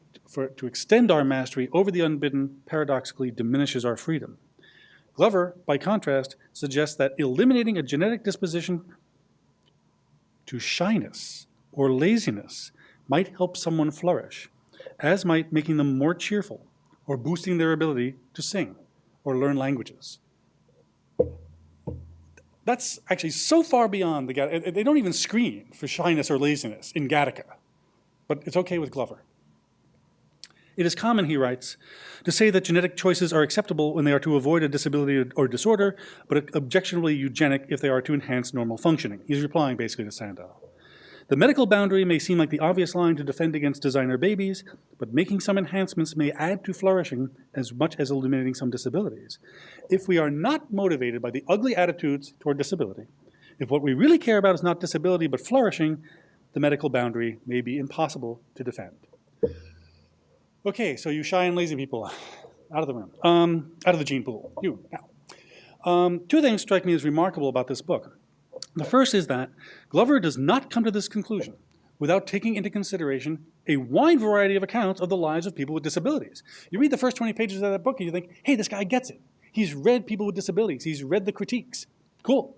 to extend our mastery over the unbidden paradoxically diminishes our freedom. Glover, by contrast, suggests that eliminating a genetic disposition to shyness or laziness might help someone flourish, as might making them more cheerful or boosting their ability to sing or learn languages. That's actually so far beyond the Gattaca. They don't even screen for shyness or laziness in Gattaca, but it's okay with Glover. It is common, he writes, to say that genetic choices are acceptable when they are to avoid a disability or disorder, but objectionably eugenic if they are to enhance normal functioning. He's replying basically to Sandel. The medical boundary may seem like the obvious line to defend against designer babies, but making some enhancements may add to flourishing as much as eliminating some disabilities. If we are not motivated by the ugly attitudes toward disability, if what we really care about is not disability but flourishing, the medical boundary may be impossible to defend. Okay, so you shy and lazy people, out of the room, out of the gene pool, you now. Two things strike me as remarkable about this book. The first is that Glover does not come to this conclusion without taking into consideration a wide variety of accounts of the lives of people with disabilities. You read the first 20 pages of that book and you think, hey, this guy gets it. He's read people with disabilities. He's read the critiques. Cool.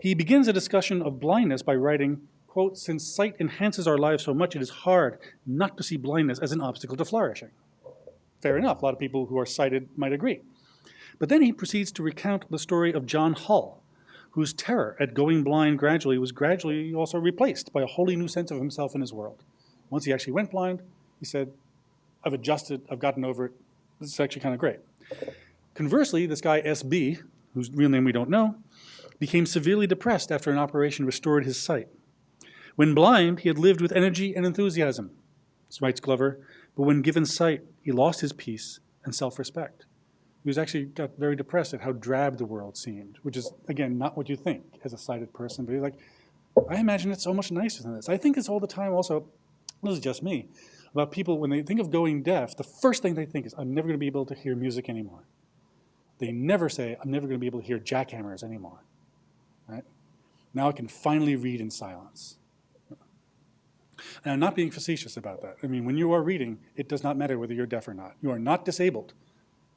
He begins a discussion of blindness by writing, quote, since sight enhances our lives so much, it is hard not to see blindness as an obstacle to flourishing. Fair enough. A lot of people who are sighted might agree. But then he proceeds to recount the story of John Hull, whose terror at going blind was gradually also replaced by a wholly new sense of himself and his world. Once he actually went blind, he said, I've adjusted, I've gotten over it. This is actually kind of great. Conversely, this guy SB, whose real name we don't know, became severely depressed after an operation restored his sight. When blind, he had lived with energy and enthusiasm, writes Glover, but when given sight, he lost his peace and self-respect. He was actually got very depressed at how drab the world seemed, which is, again, not what you think as a sighted person, but he's like, I imagine it's so much nicer than this. I think this all the time also, this is just me, about people, when they think of going deaf, the first thing they think is, I'm never going to be able to hear music anymore. They never say, I'm never going to be able to hear jackhammers anymore. Right? Now I can finally read in silence. And I'm not being facetious about that. I mean, when you are reading, it does not matter whether you're deaf or not. You are not disabled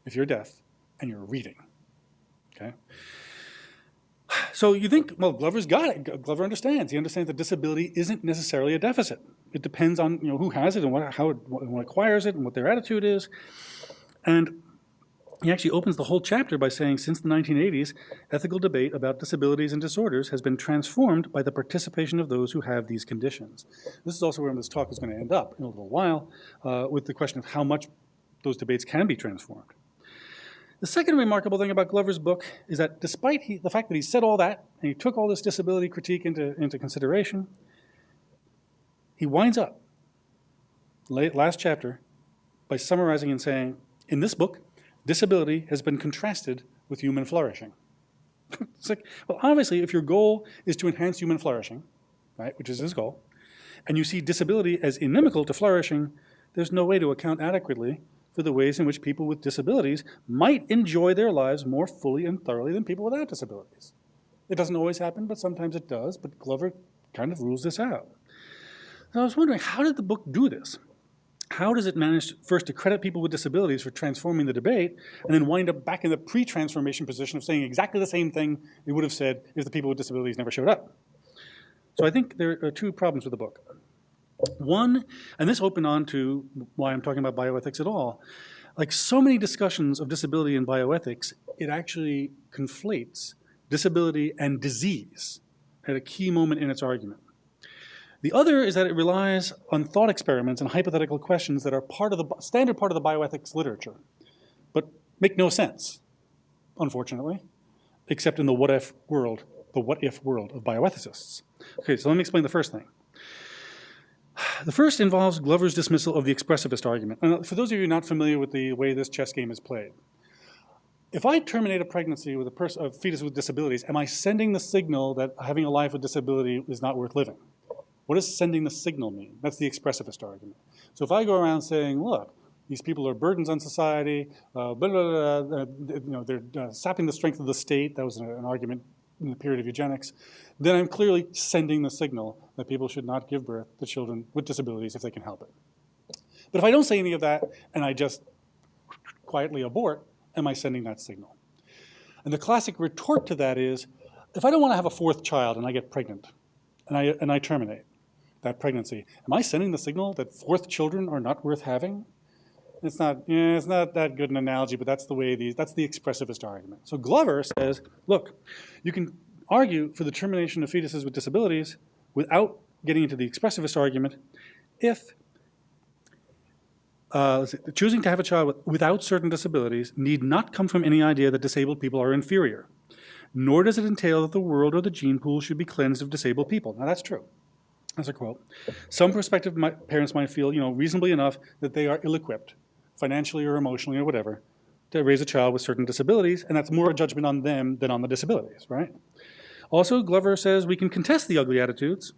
if you're deaf and you're reading, okay? So you think, well, Glover's got it. Glover understands. He understands that disability isn't necessarily a deficit. It depends on who has it and how it acquires it and what their attitude is. And he actually opens the whole chapter by saying, since the 1980s, ethical debate about disabilities and disorders has been transformed by the participation of those who have these conditions. This is also where this talk is going to end up in a little while, with the question of how much those debates can be transformed. The second remarkable thing about Glover's book is that despite the fact that he said all that, and he took all this disability critique into consideration, he winds up, last chapter, by summarizing and saying, in this book, disability has been contrasted with human flourishing. It's like, well, obviously, if your goal is to enhance human flourishing, right, which is his goal, and you see disability as inimical to flourishing, there's no way to account adequately for the ways in which people with disabilities might enjoy their lives more fully and thoroughly than people without disabilities. It doesn't always happen, but sometimes it does, but Glover kind of rules this out. And I was wondering, how did the book do this? How does it manage first to credit people with disabilities for transforming the debate, and then wind up back in the pre-transformation position of saying exactly the same thing they would have said if the people with disabilities never showed up? So I think there are two problems with the book. One, and this opened on to why I'm talking about bioethics at all, like so many discussions of disability and bioethics, it actually conflates disability and disease at a key moment in its argument. The other is that it relies on thought experiments and hypothetical questions that are part of the standard part of the bioethics literature, but make no sense, unfortunately, except in the what-if world of bioethicists. Okay, so let me explain the first thing. The first involves Glover's dismissal of the expressivist argument. And for those of you not familiar with the way this chess game is played, if I terminate a pregnancy with a fetus with disabilities, am I sending the signal that having a life with disability is not worth living? What does sending the signal mean? That's the expressivist argument. So if I go around saying, look, these people are burdens on society, they're sapping the strength of the state, that was an argument in the period of eugenics, then I'm clearly sending the signal that people should not give birth to children with disabilities if they can help it. But if I don't say any of that and I just quietly abort, am I sending that signal? And the classic retort to that is, if I don't want to have a fourth child and I get pregnant and I terminate that pregnancy, am I sending the signal that fourth children are not worth having? It's not that good an analogy, but that's that's the expressivist argument. So Glover says, look, you can argue for the termination of fetuses with disabilities without getting into the expressivist argument if choosing to have a child without certain disabilities need not come from any idea that disabled people are inferior, nor does it entail that the world or the gene pool should be cleansed of disabled people. Now that's true. That's a quote. Some prospective parents might feel, reasonably enough that they are ill-equipped, financially or emotionally or whatever, to raise a child with certain disabilities, and that's more a judgment on them than on the disabilities, right? Also, Glover says we can contest the ugly attitudes,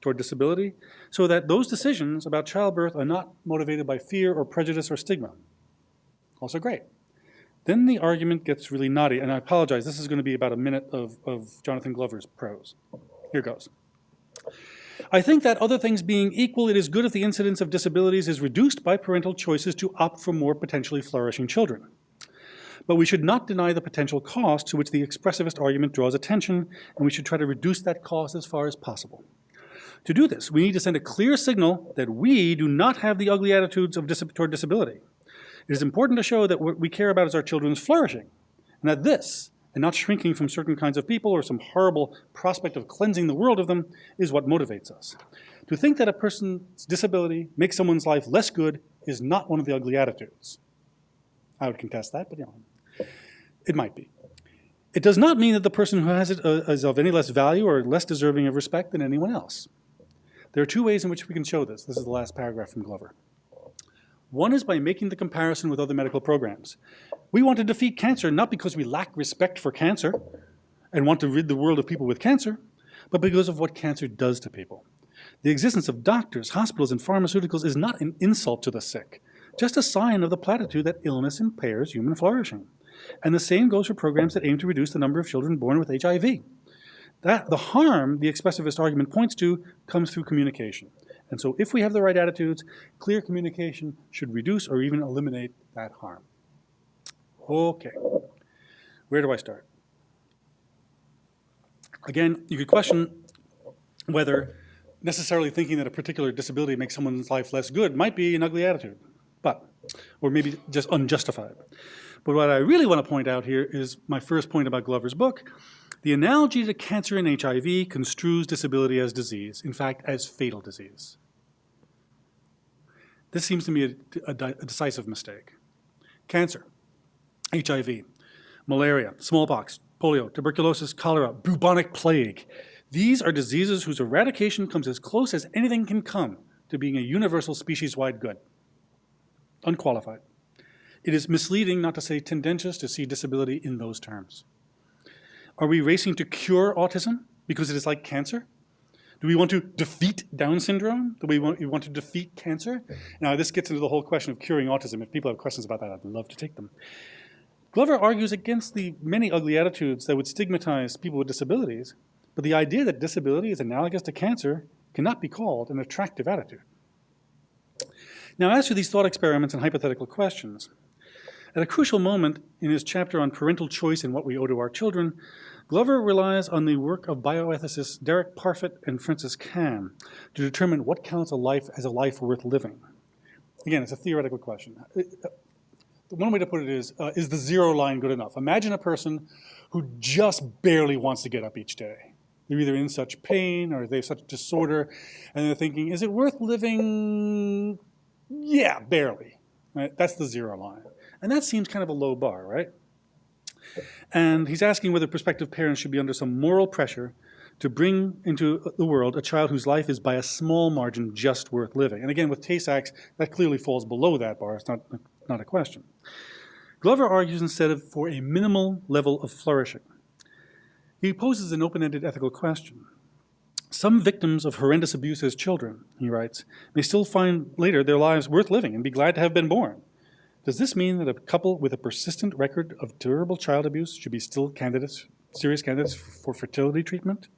toward disability, so that those decisions about childbirth are not motivated by fear or prejudice or stigma. Also great. Then the argument gets really naughty, and I apologize, this is going to be about a minute of Jonathan Glover's prose. Here goes. I think that other things being equal, it is good if the incidence of disabilities is reduced by parental choices to opt for more potentially flourishing children. But we should not deny the potential cost to which the expressivist argument draws attention, and we should try to reduce that cost as far as possible. To do this, we need to send a clear signal that we do not have the ugly attitudes toward disability. It is important to show that what we care about is our children's flourishing, and that this, and not shrinking from certain kinds of people or some horrible prospect of cleansing the world of them, is what motivates us. To think that a person's disability makes someone's life less good is not one of the ugly attitudes. I would contest that, but it might be. It does not mean that the person who has it is of any less value or less deserving of respect than anyone else. There are two ways in which we can show this. This is the last paragraph from Glover. One is by making the comparison with other medical programs. We want to defeat cancer not because we lack respect for cancer and want to rid the world of people with cancer, but because of what cancer does to people. The existence of doctors, hospitals, and pharmaceuticals is not an insult to the sick, just a sign of the platitude that illness impairs human flourishing. And the same goes for programs that aim to reduce the number of children born with HIV. The harm the expressivist argument points to comes through communication. And so if we have the right attitudes, clear communication should reduce or even eliminate that harm. Okay, where do I start? Again, you could question whether necessarily thinking that a particular disability makes someone's life less good might be an ugly attitude, or maybe just unjustified. But what I really want to point out here is my first point about Glover's book. The analogy to cancer and HIV construes disability as disease, in fact, as fatal disease. This seems to me a decisive mistake. Cancer, HIV, malaria, smallpox, polio, tuberculosis, cholera, bubonic plague. These are diseases whose eradication comes as close as anything can come to being a universal species-wide good. Unqualified. It is misleading, not to say tendentious, to see disability in those terms. Are we racing to cure autism because it is like cancer? Do we want to defeat Down syndrome? Do we want to defeat cancer? Now, this gets into the whole question of curing autism. If people have questions about that, I'd love to take them. Glover argues against the many ugly attitudes that would stigmatize people with disabilities, but the idea that disability is analogous to cancer cannot be called an attractive attitude. Now, as for these thought experiments and hypothetical questions, at a crucial moment in his chapter on parental choice and what we owe to our children, Glover relies on the work of bioethicists Derek Parfit and Francis Cam to determine what counts as a life worth living. Again, it's a theoretical question. One way to put it is the zero line good enough? Imagine a person who just barely wants to get up each day. They're either in such pain or they have such disorder, and they're thinking, is it worth living? Yeah, barely. Right? That's the zero line. And that seems kind of a low bar, right? And he's asking whether prospective parents should be under some moral pressure to bring into the world a child whose life is by a small margin just worth living. And again, with Tay-Sachs, that clearly falls below that bar. It's not a question. Glover argues instead for a minimal level of flourishing. He poses an open-ended ethical question. Some victims of horrendous abuse as children, he writes, may still find later their lives worth living and be glad to have been born. Does this mean that a couple with a persistent record of terrible child abuse should be still serious candidates for fertility treatment?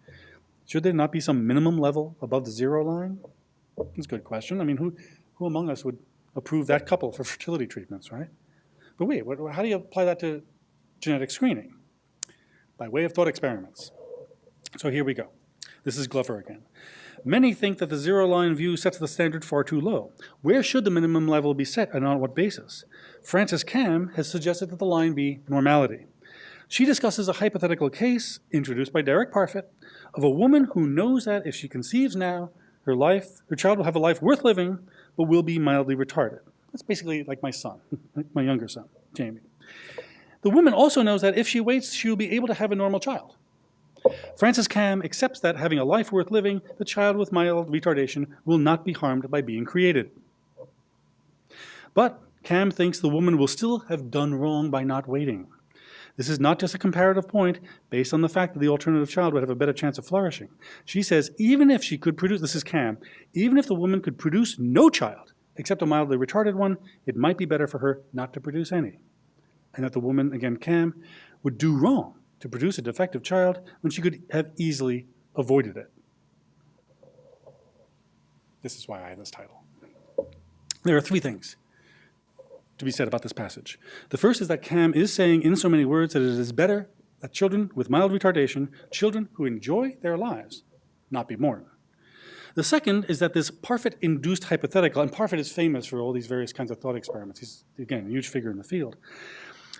Should there not be some minimum level above the zero line? That's a good question. I mean, who among us would approve that couple for fertility treatments, right? But wait, how do you apply that to genetic screening? By way of thought experiments. So here we go. This is Glover again. Many think that the zero-line view sets the standard far too low. Where should the minimum level be set and on what basis? Francis Cam has suggested that the line be normality. She discusses a hypothetical case, introduced by Derek Parfit, of a woman who knows that if she conceives now, her child will have a life worth living, but will be mildly retarded. That's basically like my son, my younger son, Jamie. The woman also knows that if she waits, she will be able to have a normal child. Francis Cam accepts that, having a life worth living, the child with mild retardation will not be harmed by being created. But Cam thinks the woman will still have done wrong by not waiting. This is not just a comparative point based on the fact that the alternative child would have a better chance of flourishing. She says even if she could produce, this is Cam, even if the woman could produce no child except a mildly retarded one, it might be better for her not to produce any. And that the woman, again Cam, would do wrong to produce a defective child when she could have easily avoided it. This is why I have this title. There are three things to be said about this passage. The first is that Cam is saying in so many words that it is better that children with mild retardation, children who enjoy their lives, not be born. The second is that this Parfit-induced hypothetical, and Parfit is famous for all these various kinds of thought experiments. He's, again, a huge figure in the field.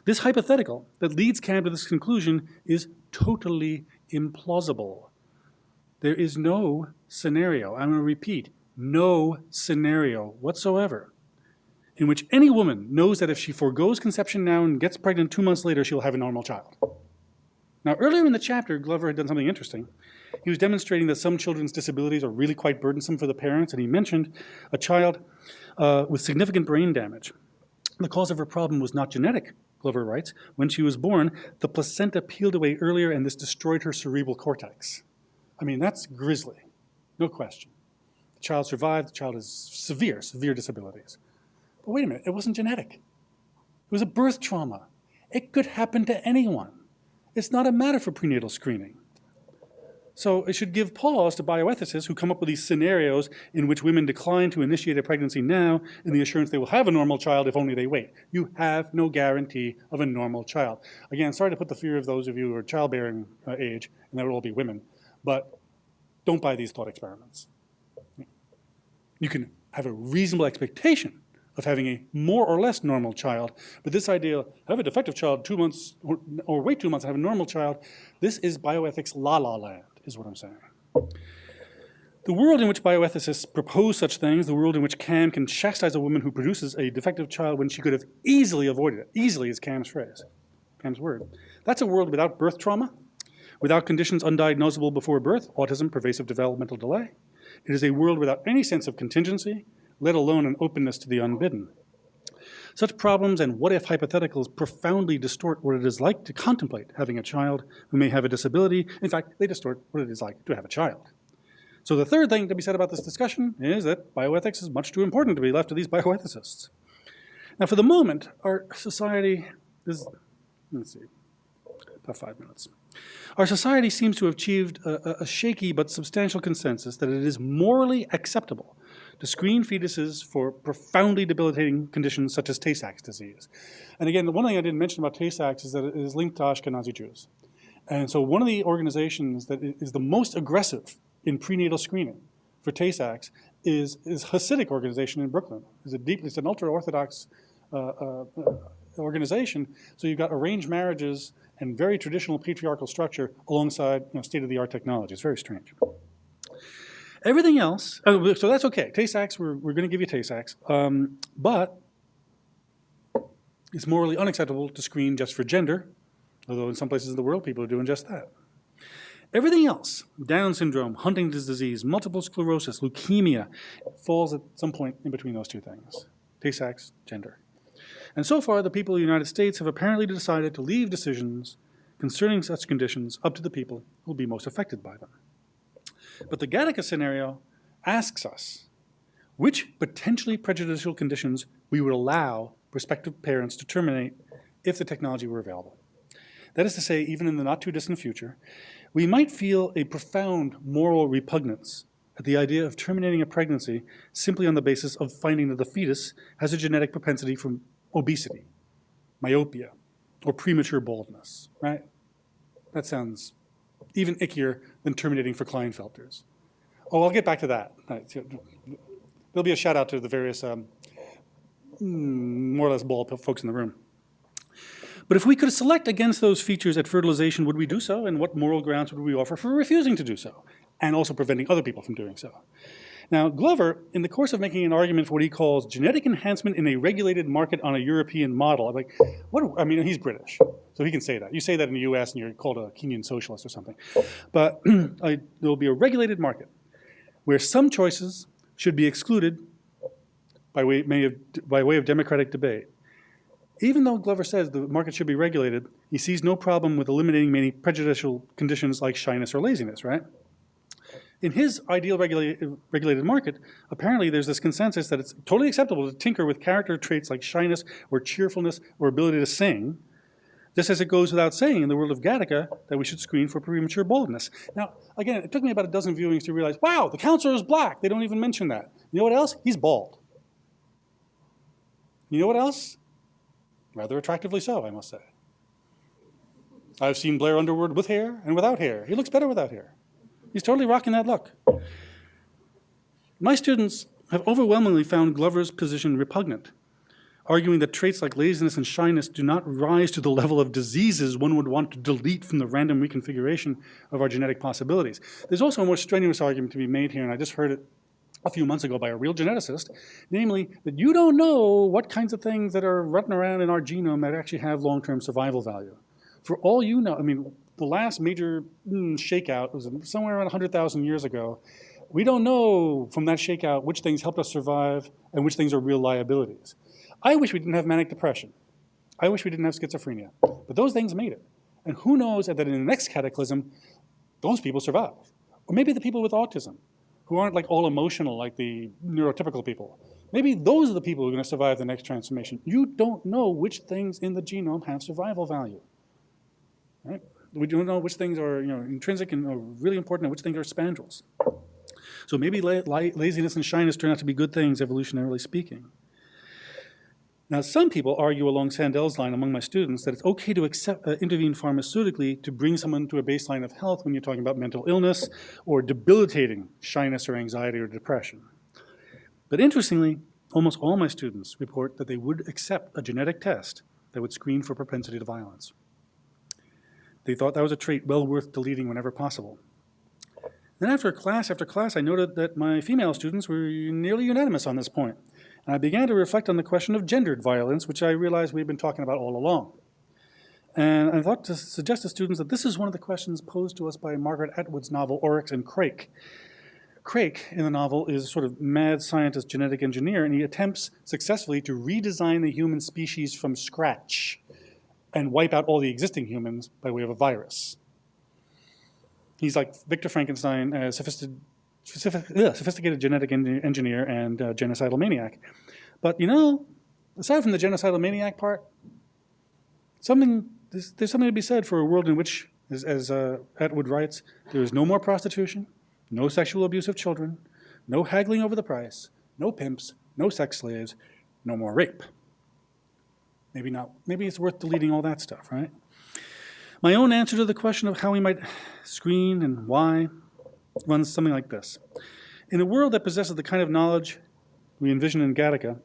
This hypothetical that leads Cam to this conclusion is totally implausible. There is no scenario, I'm going to repeat, no scenario whatsoever in which any woman knows that if she forgoes conception now and gets pregnant 2 months later, she'll have a normal child. Now, earlier in the chapter, Glover had done something interesting. He was demonstrating that some children's disabilities are really quite burdensome for the parents, and he mentioned a child with significant brain damage. The cause of her problem was not genetic, Glover writes. When she was born, the placenta peeled away earlier, and this destroyed her cerebral cortex. I mean, that's grisly, no question. The child survived. The child has severe disabilities. But wait a minute, it wasn't genetic. It was a birth trauma. It could happen to anyone. It's not a matter for prenatal screening. So it should give pause to bioethicists who come up with these scenarios in which women decline to initiate a pregnancy now in the assurance they will have a normal child if only they wait. You have no guarantee of a normal child. Again, sorry to put the fear of those of you who are childbearing age, and that will all be women, but don't buy these thought experiments. You can have a reasonable expectation of having a more or less normal child, but this idea, have a defective child 2 months, or wait 2 months and have a normal child, this is bioethics la-la land, is what I'm saying. The world in which bioethicists propose such things, the world in which Cam can chastise a woman who produces a defective child when she could have easily avoided it, easily is Cam's phrase, Cam's word. That's a world without birth trauma, without conditions undiagnosable before birth, autism, pervasive developmental delay. It is a world without any sense of contingency, let alone an openness to the unbidden. Such problems and what-if hypotheticals profoundly distort what it is like to contemplate having a child who may have a disability. In fact, they distort what it is like to have a child. So the third thing to be said about this discussion is that bioethics is much too important to be left to these bioethicists. Now, for the moment, our society is, let's see, about 5 minutes. Our society seems to have achieved a shaky but substantial consensus that it is morally acceptable to screen fetuses for profoundly debilitating conditions such as Tay-Sachs disease. And again, the one thing I didn't mention about Tay-Sachs is that it is linked to Ashkenazi Jews. And so one of the organizations that is the most aggressive in prenatal screening for Tay-Sachs is Hasidic organization in Brooklyn. It's an ultra-Orthodox organization. So you've got arranged marriages and very traditional patriarchal structure alongside state-of-the-art technology. It's very strange. Everything else, so that's okay. Tay-Sachs, we're going to give you Tay-Sachs, but it's morally unacceptable to screen just for gender, although in some places in the world people are doing just that. Everything else, Down syndrome, Huntington's disease, multiple sclerosis, leukemia, falls at some point in between those two things. Tay-Sachs, gender. And so far, the people of the United States have apparently decided to leave decisions concerning such conditions up to the people who will be most affected by them. But the Gattaca scenario asks us which potentially prejudicial conditions we would allow prospective parents to terminate if the technology were available. That is to say, even in the not too distant future, we might feel a profound moral repugnance at the idea of terminating a pregnancy simply on the basis of finding that the fetus has a genetic propensity for obesity, myopia, or premature baldness, right? That sounds even ickier than terminating for Klinefelters. Oh, I'll get back to that. There'll be a shout out to the various more or less bald folks in the room. But if we could select against those features at fertilization, would we do so? And what moral grounds would we offer for refusing to do so? And also preventing other people from doing so. Now, Glover, in the course of making an argument for what he calls genetic enhancement in a regulated market on a European model, I'm like, he's British, so he can say that. You say that in the US and you're called a Kenyan socialist or something. But there will be a regulated market where some choices should be excluded by way of democratic debate. Even though Glover says the market should be regulated, he sees no problem with eliminating many prejudicial conditions like shyness or laziness, right? In his ideal regulated market, apparently there's this consensus that it's totally acceptable to tinker with character traits like shyness or cheerfulness or ability to sing, just as it goes without saying in the world of Gattaca that we should screen for premature baldness. Now, again, it took me about a dozen viewings to realize, wow, the counselor is black. They don't even mention that. You know what else? He's bald. You know what else? Rather attractively so, I must say. I've seen Blair Underwood with hair and without hair. He looks better without hair. He's totally rocking that look. My students have overwhelmingly found Glover's position repugnant, arguing that traits like laziness and shyness do not rise to the level of diseases one would want to delete from the random reconfiguration of our genetic possibilities. There's also a more strenuous argument to be made here, and I just heard it a few months ago by a real geneticist, namely that you don't know what kinds of things that are running around in our genome that actually have long-term survival value. For all you know, I mean, the last major shakeout was somewhere around 100,000 years ago. We don't know from that shakeout which things helped us survive and which things are real liabilities. I wish we didn't have manic depression. I wish we didn't have schizophrenia. But those things made it. And who knows that in the next cataclysm, those people survive. Or maybe the people with autism, who aren't like all emotional like the neurotypical people. Maybe those are the people who are going to survive the next transformation. You don't know which things in the genome have survival value. Right? We don't know which things are intrinsic and are really important and which things are spandrels. So maybe laziness and shyness turn out to be good things, evolutionarily speaking. Now, some people argue along Sandel's line among my students that it's okay to intervene pharmaceutically to bring someone to a baseline of health when you're talking about mental illness or debilitating shyness or anxiety or depression. But interestingly, almost all my students report that they would accept a genetic test that would screen for propensity to violence. They thought that was a trait well worth deleting whenever possible. Then after class, I noted that my female students were nearly unanimous on this point. And I began to reflect on the question of gendered violence, which I realized we've been talking about all along. And I thought to suggest to students that this is one of the questions posed to us by Margaret Atwood's novel Oryx and Crake. Crake, in the novel, is a sort of mad scientist genetic engineer, and he attempts successfully to redesign the human species from scratch and wipe out all the existing humans by way of a virus. He's like Victor Frankenstein, a sophisticated genetic engineer and genocidal maniac. But aside from the genocidal maniac part, there's something to be said for a world in which, as Atwood writes, there is no more prostitution, no sexual abuse of children, no haggling over the price, no pimps, no sex slaves, no more rape. Maybe not. Maybe it's worth deleting all that stuff, right? My own answer to the question of how we might screen and why runs something like this. In a world that possesses the kind of knowledge we envision in Gattaca,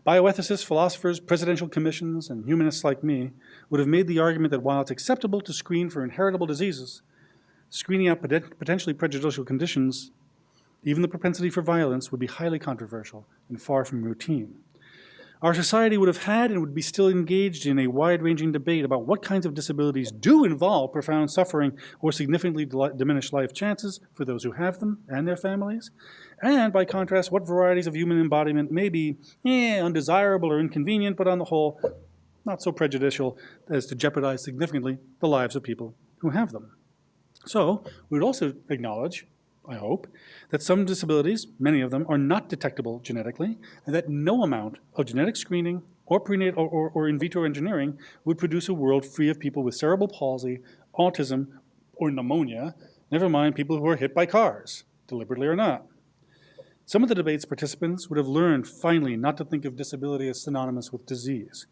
bioethicists, philosophers, presidential commissions, and humanists like me would have made the argument that while it's acceptable to screen for inheritable diseases, screening out potentially prejudicial conditions, even the propensity for violence, would be highly controversial and far from routine. Our society would have had and would be still engaged in a wide-ranging debate about what kinds of disabilities do involve profound suffering or significantly diminished life chances for those who have them and their families, and by contrast, what varieties of human embodiment may be undesirable or inconvenient, but on the whole, not so prejudicial as to jeopardize significantly the lives of people who have them. So, we would also acknowledge, I hope, that some disabilities, many of them, are not detectable genetically, and that no amount of genetic screening or prenatal or in vitro engineering would produce a world free of people with cerebral palsy, autism, or pneumonia, never mind people who are hit by cars, deliberately or not. Some of the debate's participants would have learned, finally, not to think of disability as synonymous with disease,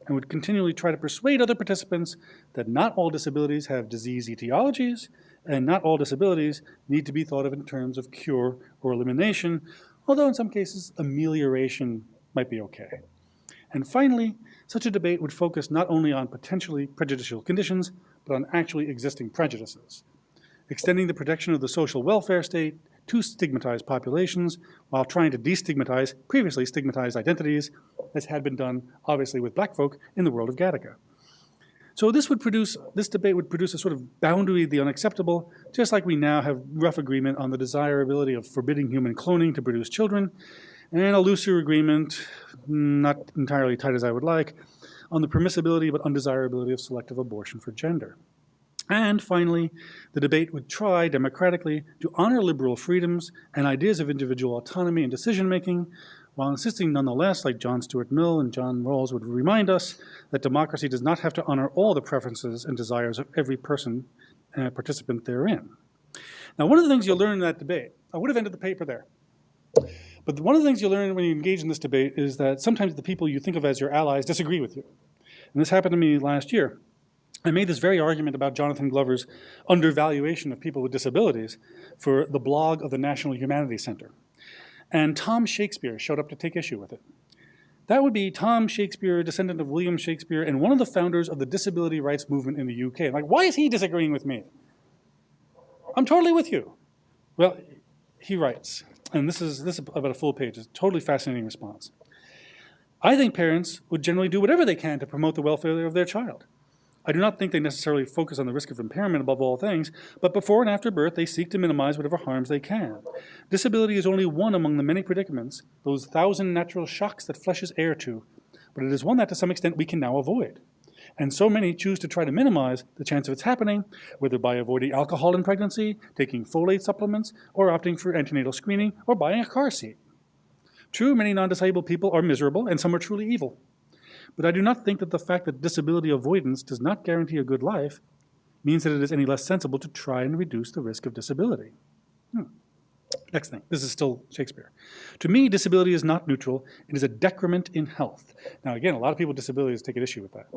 and would continually try to persuade other participants that not all disabilities have disease etiologies, and not all disabilities need to be thought of in terms of cure or elimination, although in some cases, amelioration might be okay. And finally, such a debate would focus not only on potentially prejudicial conditions, but on actually existing prejudices, extending the protection of the social welfare state to stigmatized populations while trying to destigmatize previously stigmatized identities, as had been done, obviously, with black folk in the world of Gattaca. So this debate would produce a sort of boundary of the unacceptable, just like we now have rough agreement on the desirability of forbidding human cloning to produce children, and a looser agreement, not entirely tight as I would like, on the permissibility but undesirability of selective abortion for gender. And finally, the debate would try democratically to honor liberal freedoms and ideas of individual autonomy and decision-making, while insisting nonetheless, like John Stuart Mill and John Rawls would remind us, that democracy does not have to honor all the preferences and desires of every person participant therein. Now, one of the things you'll learn in that debate, I would have ended the paper there, but one of the things you'll learn when you engage in this debate is that sometimes the people you think of as your allies disagree with you. And this happened to me last year. I made this very argument about Jonathan Glover's undervaluation of people with disabilities for the blog of the National Humanities Center. And Tom Shakespeare showed up to take issue with it. That would be Tom Shakespeare, a descendant of William Shakespeare, and one of the founders of the disability rights movement in the UK. Like, why is he disagreeing with me? I'm totally with you. Well, he writes, and this is about a full page. It's a totally fascinating response. I think parents would generally do whatever they can to promote the welfare of their child. I do not think they necessarily focus on the risk of impairment above all things, but before and after birth, they seek to minimize whatever harms they can. Disability is only one among the many predicaments, those 1,000 natural shocks that flesh is heir to, but it is one that to some extent we can now avoid. And so many choose to try to minimize the chance of its happening, whether by avoiding alcohol in pregnancy, taking folate supplements, or opting for antenatal screening, or buying a car seat. True, many non-disabled people are miserable, and some are truly evil. But I do not think that the fact that disability avoidance does not guarantee a good life means that it is any less sensible to try and reduce the risk of disability. Next thing, this is still Shakespeare. To me, disability is not neutral, it is a decrement in health. Now again, a lot of people with disabilities take an issue with that.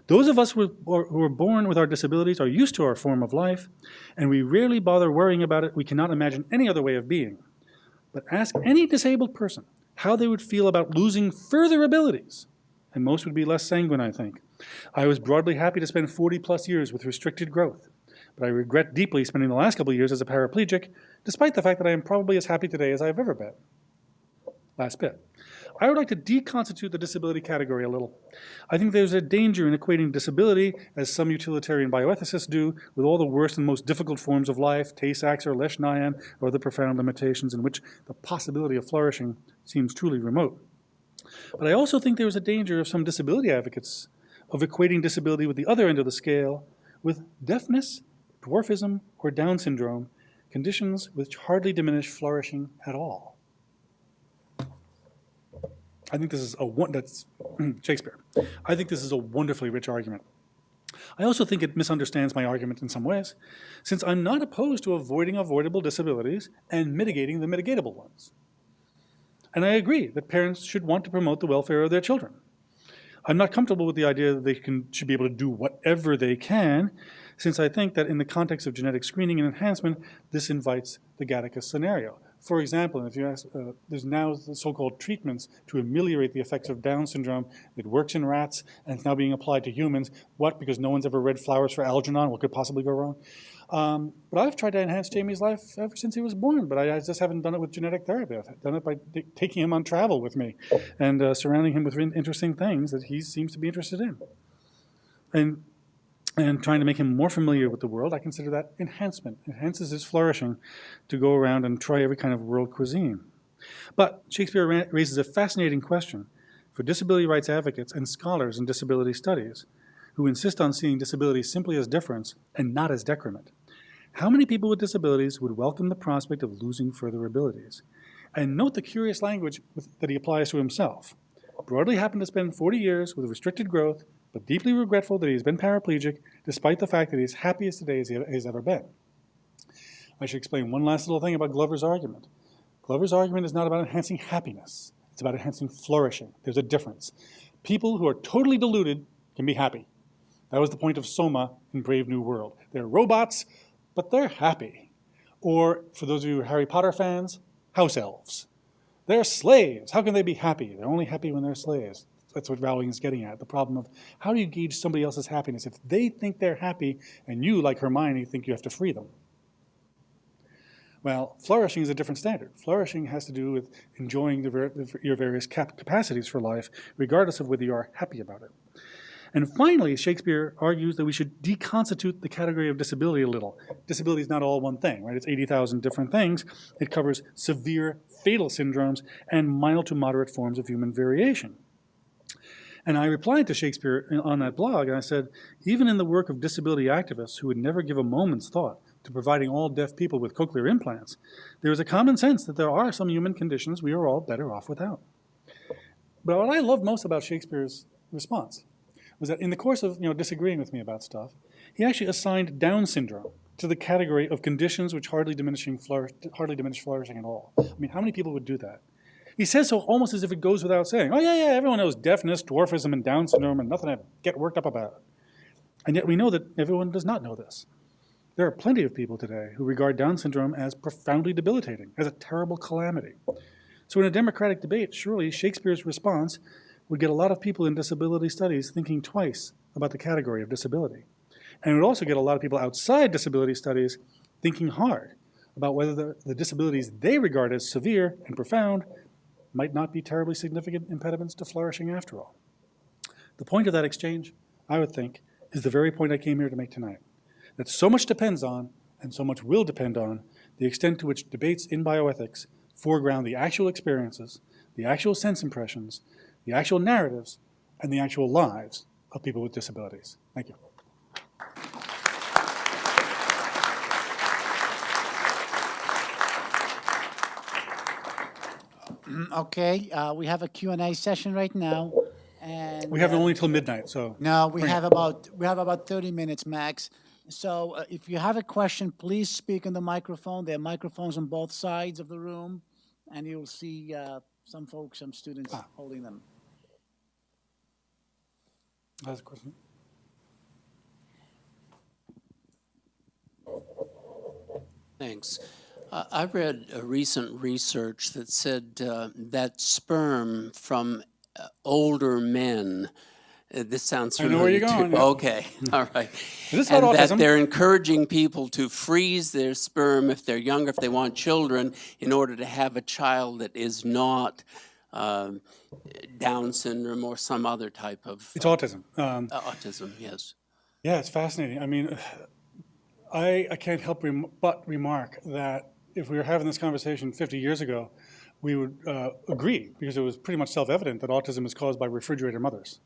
Those of us who are born with our disabilities are used to our form of life, and we rarely bother worrying about it. We cannot imagine any other way of being. But ask any disabled person how they would feel about losing further abilities, and most would be less sanguine, I think. I was broadly happy to spend 40 plus years with restricted growth, but I regret deeply spending the last couple of years as a paraplegic, despite the fact that I am probably as happy today as I've ever been. Last bit. I would like to deconstitute the disability category a little. I think there's a danger in equating disability, as some utilitarian bioethicists do, with all the worst and most difficult forms of life, Tay-Sachs or Lesch-Nyhan, or the profound limitations in which the possibility of flourishing seems truly remote. But I also think there is a danger of some disability advocates of equating disability with the other end of the scale, with deafness, dwarfism, or Down syndrome, conditions which hardly diminish flourishing at all. I think this is that's Shakespeare. I think this is a wonderfully rich argument. I also think it misunderstands my argument in some ways, since I'm not opposed to avoiding avoidable disabilities and mitigating the mitigatable ones. And I agree that parents should want to promote the welfare of their children. I'm not comfortable with the idea that they should be able to do whatever they can, since I think that in the context of genetic screening and enhancement, this invites the Gattaca scenario. For example, if you ask, there's now the so-called treatments to ameliorate the effects of Down syndrome. It works in rats, and it's now being applied to humans. What? Because no one's ever read Flowers for Algernon? What could possibly go wrong? But I've tried to enhance Jamie's life ever since he was born, but I just haven't done it with genetic therapy. I've done it by taking him on travel with me and surrounding him with interesting things that he seems to be interested in. And trying to make him more familiar with the world, I consider that enhancement. It enhances his flourishing to go around and try every kind of world cuisine. But Shakespeare raises a fascinating question for disability rights advocates and scholars in disability studies who insist on seeing disability simply as difference and not as decrement. How many people with disabilities would welcome the prospect of losing further abilities? And note the curious language that he applies to himself. Broadly happened to spend 40 years with restricted growth, but deeply regretful that he's been paraplegic, despite the fact that he's happy as today as he has ever been. I should explain one last little thing about Glover's argument. Glover's argument is not about enhancing happiness. It's about enhancing flourishing. There's a difference. People who are totally deluded can be happy. That was the point of Soma in Brave New World. They're robots, but they're happy. Or, for those of you who are Harry Potter fans, house elves. They're slaves. How can they be happy? They're only happy when they're slaves. That's what Rowling is getting at, the problem of how do you gauge somebody else's happiness if they think they're happy and you, like Hermione, think you have to free them? Well, flourishing is a different standard. Flourishing has to do with enjoying your various capacities for life, regardless of whether you are happy about it. And finally, Shakespeare argues that we should deconstitute the category of disability a little. Disability is not all one thing, right? It's 80,000 different things. It covers severe, fatal syndromes and mild to moderate forms of human variation. And I replied to Shakespeare on that blog, and I said, even in the work of disability activists who would never give a moment's thought to providing all deaf people with cochlear implants, there is a common sense that there are some human conditions we are all better off without. But what I loved most about Shakespeare's response was that in the course of disagreeing with me about stuff, he actually assigned Down syndrome to the category of conditions which hardly diminish flourishing at all. I mean, how many people would do that? He says so almost as if it goes without saying. Oh, yeah, everyone knows deafness, dwarfism, and Down syndrome, and nothing to get worked up about. And yet we know that everyone does not know this. There are plenty of people today who regard Down syndrome as profoundly debilitating, as a terrible calamity. So in a democratic debate, surely Shakespeare's response would get a lot of people in disability studies thinking twice about the category of disability. And it would also get a lot of people outside disability studies thinking hard about whether the disabilities they regard as severe and profound might not be terribly significant impediments to flourishing after all. The point of that exchange, I would think, is the very point I came here to make tonight. That so much depends on, and so much will depend on, the extent to which debates in bioethics foreground the actual experiences, the actual sense impressions, the actual narratives, and the actual lives of people with disabilities. Thank you. Okay, we have a Q&A session right now, and We have only till midnight, so. no, we have about 30 minutes max. So if you have a question, please speak in the microphone. There are microphones on both sides of the room, and you'll see some folks, some students holding them. That's a question. Thanks. I read a recent research that said that sperm from older men, this sounds I know familiar where you're going, too. yeah. Okay, all right. Is this And about that autism? they're encouraging people to freeze their sperm if they're younger, if they want children, in order to have a child that is not Down syndrome or some other type of It's autism. autism, yes. Yeah, it's fascinating. I mean, I can't help but remark that if we were having this conversation 50 years ago, we would agree, because it was pretty much self-evident that autism is caused by refrigerator mothers.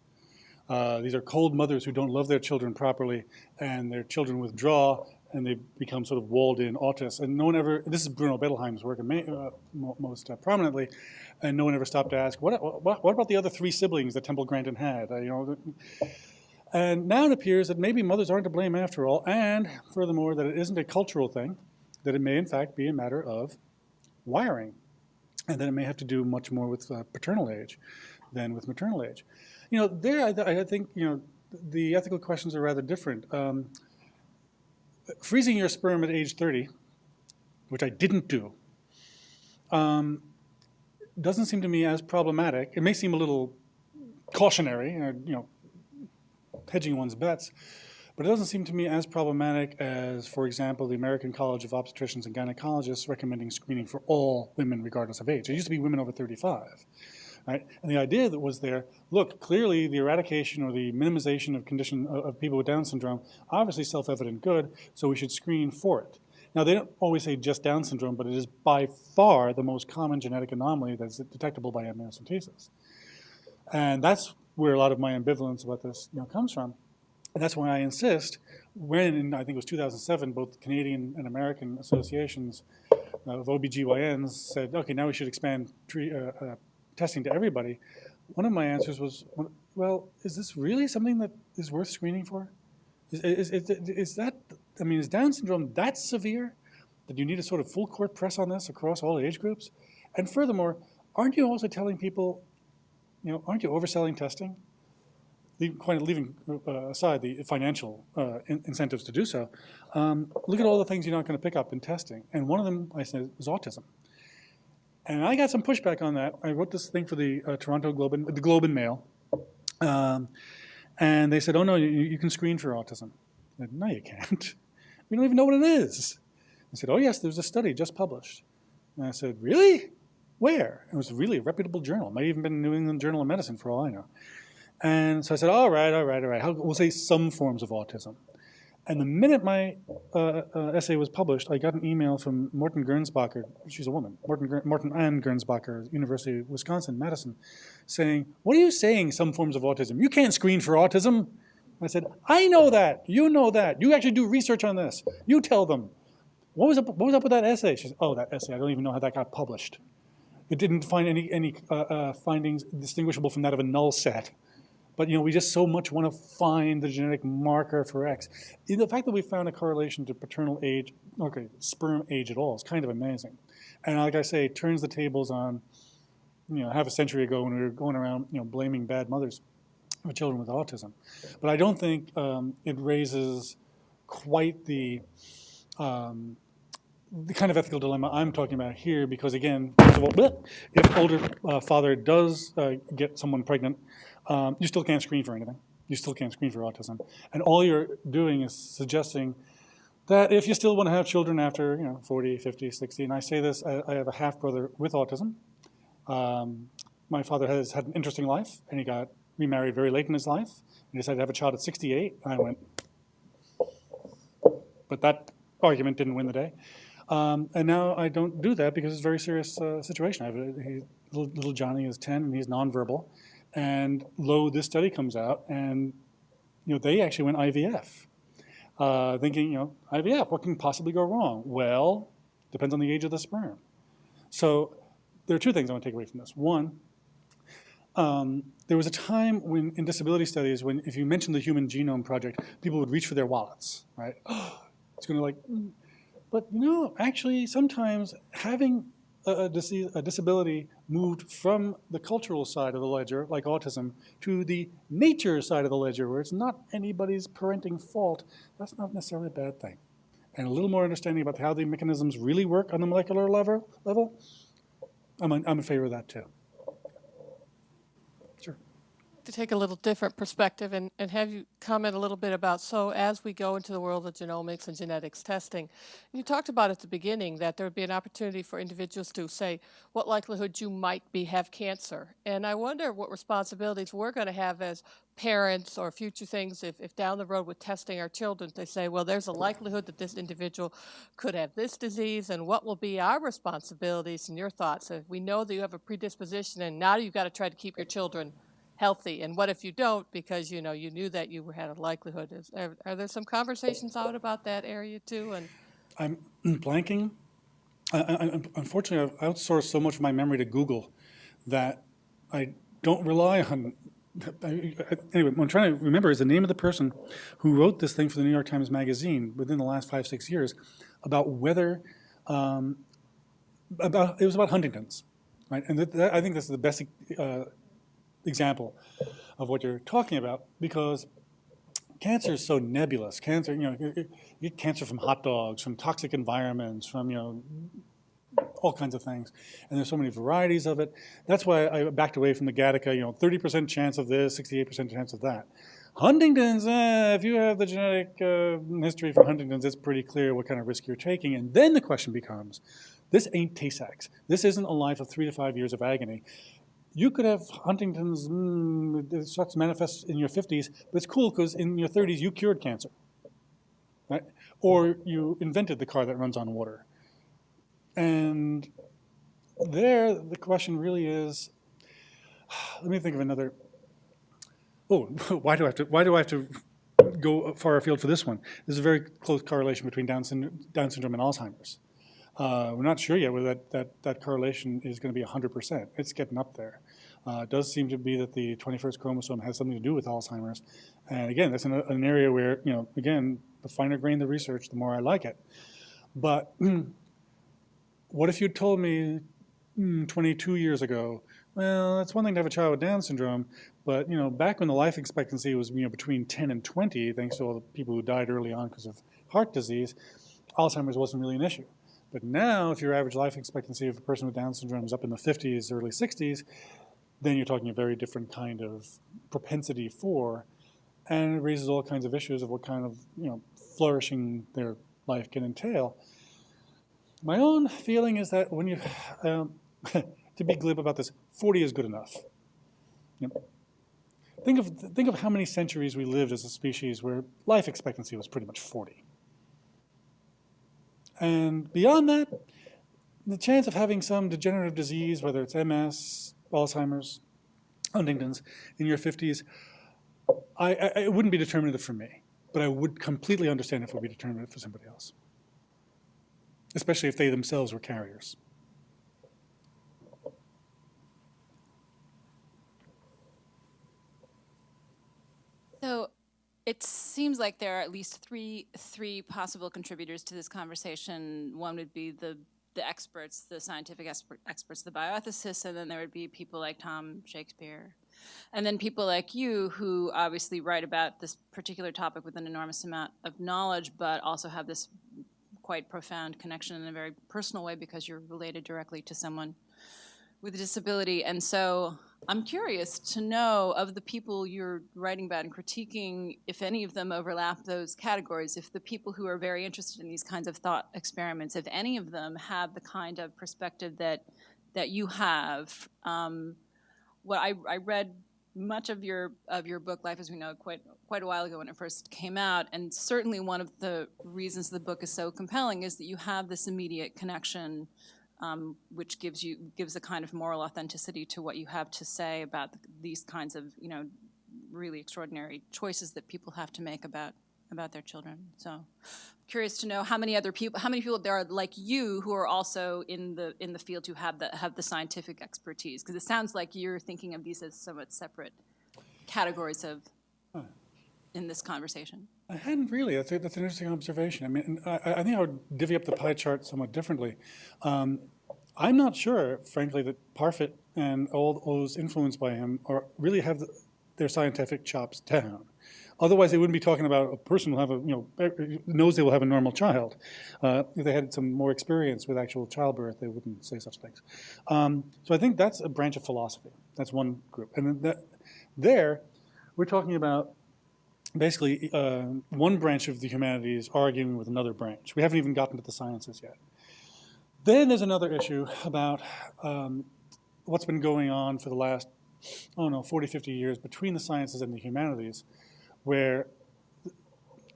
These are cold mothers who don't love their children properly, and their children withdraw, and they become sort of walled-in autists. And no one ever, this is Bruno Bettelheim's work most prominently, and no one ever stopped to ask, what about the other 3 siblings that Temple Grandin had? And now it appears that maybe mothers aren't to blame after all, and furthermore, that it isn't a cultural thing, that it may in fact be a matter of wiring, and that it may have to do much more with paternal age than with maternal age. There I think, the ethical questions are rather different. Freezing your sperm at age 30, which I didn't do, doesn't seem to me as problematic. It may seem a little cautionary, hedging one's bets, but it doesn't seem to me as problematic as, for example, the American College of Obstetricians and Gynecologists recommending screening for all women regardless of age. It used to be women over 35. Right? And the idea that was there, look, clearly the eradication or the minimization of people with Down syndrome, obviously self-evident good, so we should screen for it. Now, they don't always say just Down syndrome, but it is by far the most common genetic anomaly that's detectable by amniocentesis. And that's where a lot of my ambivalence about this comes from. And that's why I insist, when in, I think it was 2007, both Canadian and American associations of OBGYNs said, okay, now we should expand testing to everybody. One of my answers was, well, is this really something that is worth screening for? Is Down syndrome that severe that you need a sort of full court press on this across all age groups? And furthermore, aren't you also telling people, aren't you overselling testing? Leaving aside the financial incentives to do so, look at all the things you're not going to pick up in testing. And one of them, I said, is autism. And I got some pushback on that. I wrote this thing for the Toronto Globe and Mail. And they said, oh, no, you can screen for autism. I said, no, you can't. We don't even know what it is. I said, oh, yes, there's a study just published. And I said, really? Where? It was really a reputable journal. It might have even been New England Journal of Medicine, for all I know. And so I said, all right. We'll say some forms of autism. And the minute my essay was published, I got an email from Morton Gernsbacher, she's a woman, Morton Ann Gernsbacher, University of Wisconsin, Madison, saying, what are you saying, some forms of autism? You can't screen for autism. I said, I know that, you actually do research on this, you tell them. What was up with that essay? She said, oh, that essay, I don't even know how that got published. It didn't find any findings distinguishable from that of a null set. But we just so much want to find the genetic marker for X. The fact that we found a correlation to paternal age, sperm age at all is kind of amazing. And like I say, it turns the tables on, half a century ago when we were going around, blaming bad mothers for children with autism. But I don't think it raises quite the kind of ethical dilemma I'm talking about here, because again, first of all, if older father does get someone pregnant, you still can't screen for anything. You still can't screen for autism. And all you're doing is suggesting that if you still want to have children after 40, 50, 60, and I say this, I have a half-brother with autism. My father has had an interesting life, and he got remarried very late in his life. He decided to have a child at 68, and I went, but that argument didn't win the day. And now I don't do that because it's a very serious situation. I have little Johnny is 10, and he's nonverbal. And this study comes out, and they actually went IVF, thinking, IVF, what can possibly go wrong? Well, depends on the age of the sperm. So there are two things I want to take away from this. One, there was a time when in disability studies, when if you mentioned the Human Genome Project, people would reach for their wallets, right? It's going to but actually sometimes having a disability moved from the cultural side of the ledger, like autism, to the nature side of the ledger, where it's not anybody's parenting fault, that's not necessarily a bad thing. And a little more understanding about how the mechanisms really work on the molecular level, I'm in favor of that too. Sure. To take a little different perspective and have you comment a little bit about, so as we go into the world of genomics and genetics testing, you talked about at the beginning that there would be an opportunity for individuals to say what likelihood you might have cancer. And I wonder what responsibilities we're going to have as parents or future things if down the road with testing our children, they say, well, there's a likelihood that this individual could have this disease, and what will be our responsibilities and your thoughts? If we know that you have a predisposition and now you've got to try to keep your children healthy, and what if you don't because you knew that you had a likelihood? Are there some conversations out about that area too? And I'm blanking. Unfortunately, I've outsourced so much of my memory to Google that I don't rely on. Anyway, what I'm trying to remember is the name of the person who wrote this thing for the New York Times Magazine within the last 5-6 years about whether it was about Huntington's, right? And I think this is the best example of what you're talking about, because cancer is so nebulous. Cancer, you get cancer from hot dogs, from toxic environments, from all kinds of things, and there's so many varieties of it. That's why I backed away from the Gattaca. 30% chance of this, 68% chance of that. Huntington's, if you have the genetic history for Huntington's, it's pretty clear what kind of risk you're taking. And then the question becomes, this ain't Tay-Sachs. This isn't a life of 3 to 5 years of agony. You could have Huntington's, it starts to manifest in your 50s, but it's cool because in your 30s you cured cancer, right? Or you invented the car that runs on water. And there, the question really is, let me think of another. Oh, why do I have to go far afield for this one? There's a very close correlation between Down syndrome and Alzheimer's. We're not sure yet whether that correlation is going to be 100%. It's getting up there. It does seem to be that the 21st chromosome has something to do with Alzheimer's. And again, that's an area where, again, the finer grained the research, the more I like it. But what if you told me 22 years ago, well, it's one thing to have a child with Down syndrome, but back when the life expectancy was between 10 and 20, thanks to all the people who died early on because of heart disease, Alzheimer's wasn't really an issue. But now, if your average life expectancy of a person with Down syndrome is up in the 50s, early 60s, then you're talking a very different kind of propensity for, and it raises all kinds of issues of what kind of flourishing their life can entail. My own feeling is that when you, to be glib about this, 40 is good enough. think of how many centuries we lived as a species where life expectancy was pretty much 40. And beyond that, the chance of having some degenerative disease, whether it's MS, Alzheimer's, Huntington's, in your 50s, it wouldn't be determinative for me, but I would completely understand if it would be determinative for somebody else, especially if they themselves were carriers. So it seems like there are at least three possible contributors to this conversation. One would be the experts, the scientific experts, the bioethicists, and then there would be people like Tom Shakespeare. And then people like you who obviously write about this particular topic with an enormous amount of knowledge, but also have this quite profound connection in a very personal way because you're related directly to someone with a disability. And so I'm curious to know, of the people you're writing about and critiquing, if any of them overlap those categories, if the people who are very interested in these kinds of thought experiments, if any of them have the kind of perspective that you have. What I read much of your book, Life as We Know It, quite a while ago when it first came out, and certainly one of the reasons the book is so compelling is that you have this immediate connection, which gives a kind of moral authenticity to what you have to say about these kinds of really extraordinary choices that people have to make about their children. So curious to know how many people there are like you who are also in the field who have the scientific expertise, because it sounds like you're thinking of these as somewhat separate categories in this conversation. I hadn't really. That's an interesting observation. I mean, I think I would divvy up the pie chart somewhat differently. I'm not sure, frankly, that Parfit and all those influenced by him really have their scientific chops down. Otherwise, they wouldn't be talking about a person who will have knows they will have a normal child. If they had some more experience with actual childbirth, they wouldn't say such things. So I think that's a branch of philosophy. That's one group. And then there, we're talking about basically one branch of the humanities arguing with another branch. We haven't even gotten to the sciences yet. Then there's another issue about what's been going on for the last, 40, 50 years between the sciences and the humanities, where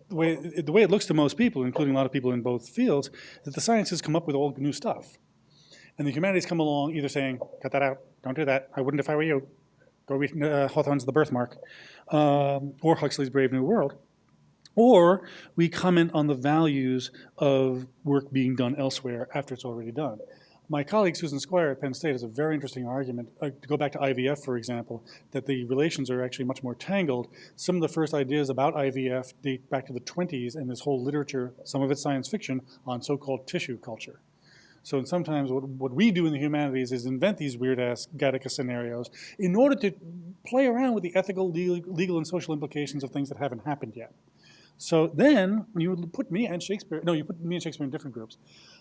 the way it looks to most people, including a lot of people in both fields, that the sciences come up with all new stuff. And the humanities come along either saying, cut that out, don't do that, I wouldn't if I were you, go read Hawthorne's The Birthmark, or Huxley's Brave New World. Or we comment on the values of work being done elsewhere after it's already done. My colleague Susan Squire at Penn State has a very interesting argument, to go back to IVF, for example, that the relations are actually much more tangled. Some of the first ideas about IVF date back to the 20s, and this whole literature, some of it's science fiction, on so-called tissue culture. So sometimes what we do in the humanities is invent these weird-ass Gattaca scenarios in order to play around with the ethical, legal, and social implications of things that haven't happened yet. So then you would put me and Shakespeare, no, you put me and Shakespeare in different groups.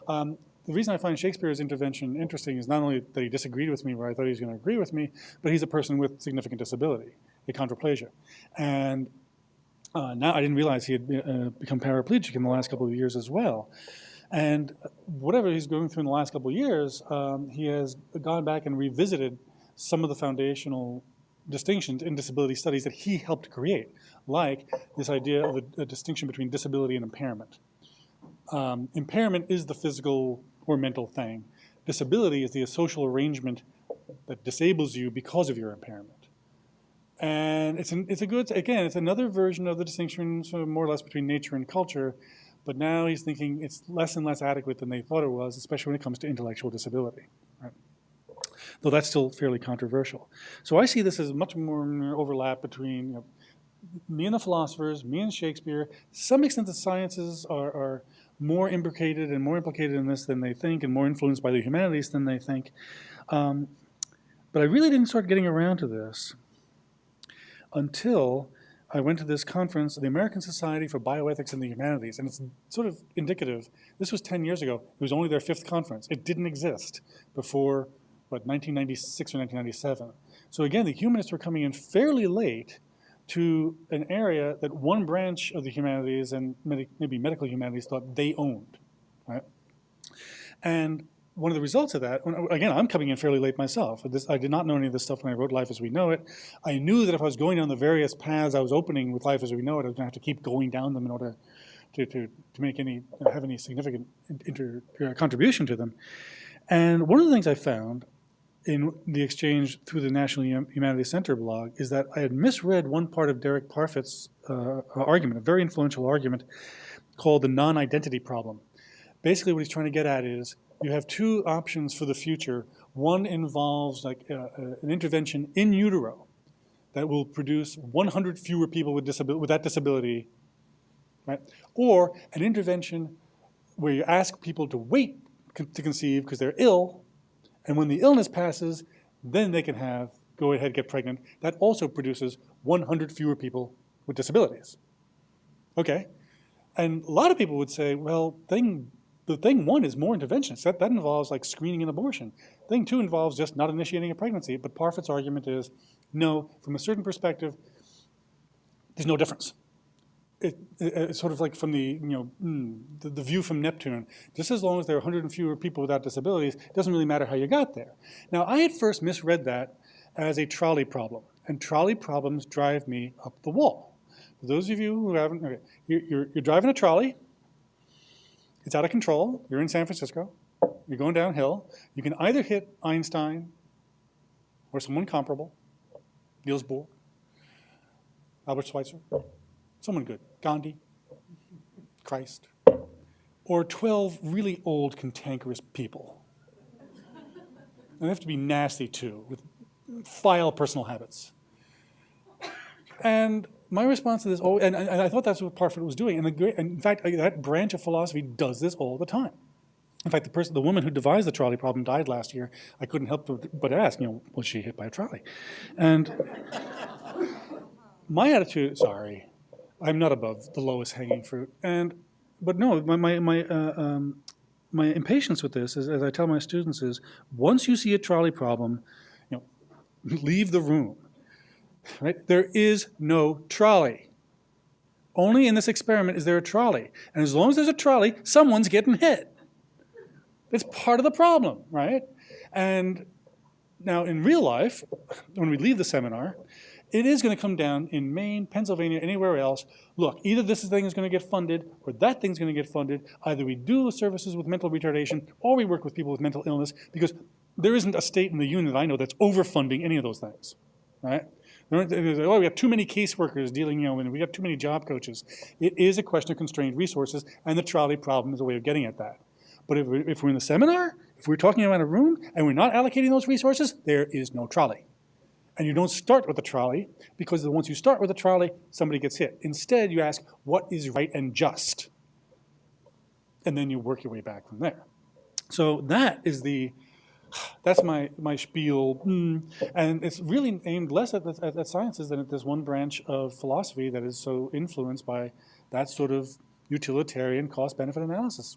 The reason I find Shakespeare's intervention interesting is not only that he disagreed with me where I thought he was going to agree with me, but he's a person with significant disability, achondroplasia. And now I didn't realize he had become paraplegic in the last couple of years as well. And whatever he's going through in the last couple of years, he has gone back and revisited some of the foundational distinctions in disability studies that he helped create, like this idea of a distinction between disability and impairment. Impairment is the physical or mental thing. Disability is the social arrangement that disables you because of your impairment. And it's another version of the distinction sort of more or less between nature and culture, but now he's thinking it's less and less adequate than they thought it was, especially when it comes to intellectual disability. Right? Though that's still fairly controversial. So I see this as much more overlap between me and the philosophers, me and Shakespeare. To some extent, the sciences are more implicated in this than they think, and more influenced by the humanities than they think. But I really didn't start getting around to this until I went to this conference, the American Society for Bioethics in the Humanities, and it's sort of indicative. This was 10 years ago. It was only their 5th conference. It didn't exist before, 1996 or 1997. So again, the humanists were coming in fairly late to an area that one branch of the humanities and maybe medical humanities thought they owned, right? And one of the results of that, again, I'm coming in fairly late myself. I did not know any of this stuff when I wrote Life as We Know It. I knew that if I was going down the various paths I was opening with Life as We Know It, I was going to have to keep going down them in order to make have any significant contribution to them. And one of the things I found in the exchange through the National Humanities Center blog is that I had misread one part of Derek Parfit's argument, a very influential argument called the non-identity problem. Basically what he's trying to get at is you have two options for the future. One involves like an intervention in utero that will produce 100 fewer people with that disability, right? Or an intervention where you ask people to wait to conceive because they're ill, and when the illness passes, then they can go ahead, get pregnant. That also produces 100 fewer people with disabilities. Okay, and a lot of people would say, well, the thing one is more interventionist. That involves like screening and abortion. Thing two involves just not initiating a pregnancy. But Parfit's argument is, no, from a certain perspective, there's no difference. It's sort of like from the view from Neptune. Just as long as there are 100 and fewer people without disabilities, it doesn't really matter how you got there. Now, I had first misread that as a trolley problem, and trolley problems drive me up the wall. For those of you who haven't, okay, you're driving a trolley. It's out of control. You're in San Francisco. You're going downhill. You can either hit Einstein or someone comparable, Niels Bohr, Albert Schweitzer, someone good, Gandhi, Christ, or 12 really old, cantankerous people. And they have to be nasty, too, with vile personal habits. And my response to this, and I thought that's what Parfit was doing. And in fact, that branch of philosophy does this all the time. In fact, the woman who devised the trolley problem died last year. I couldn't help but ask, was she hit by a trolley? And my attitude, sorry, I'm not above the lowest hanging fruit. But no, my impatience with this, as I tell my students, is once you see a trolley problem, leave the room. Right? There is no trolley. Only in this experiment is there a trolley. And as long as there's a trolley, someone's getting hit. It's part of the problem, right? And now in real life, when we leave the seminar, it is going to come down in Maine, Pennsylvania, anywhere else. Look, either this thing is going to get funded or that thing's going to get funded. Either we do services with mental retardation or we work with people with mental illness, because there isn't a state in the union that I know that's overfunding any of those things, right? We have too many caseworkers dealing, and we got too many job coaches. It is a question of constrained resources, and the trolley problem is a way of getting at that. But if we're in the seminar, if we're talking about a room, and we're not allocating those resources, there is no trolley. And you don't start with the trolley, because once you start with the trolley, somebody gets hit. Instead, you ask, what is right and just? And then you work your way back from there. So that's my spiel, and it's really aimed less at sciences than at this one branch of philosophy that is so influenced by that sort of utilitarian cost-benefit analysis.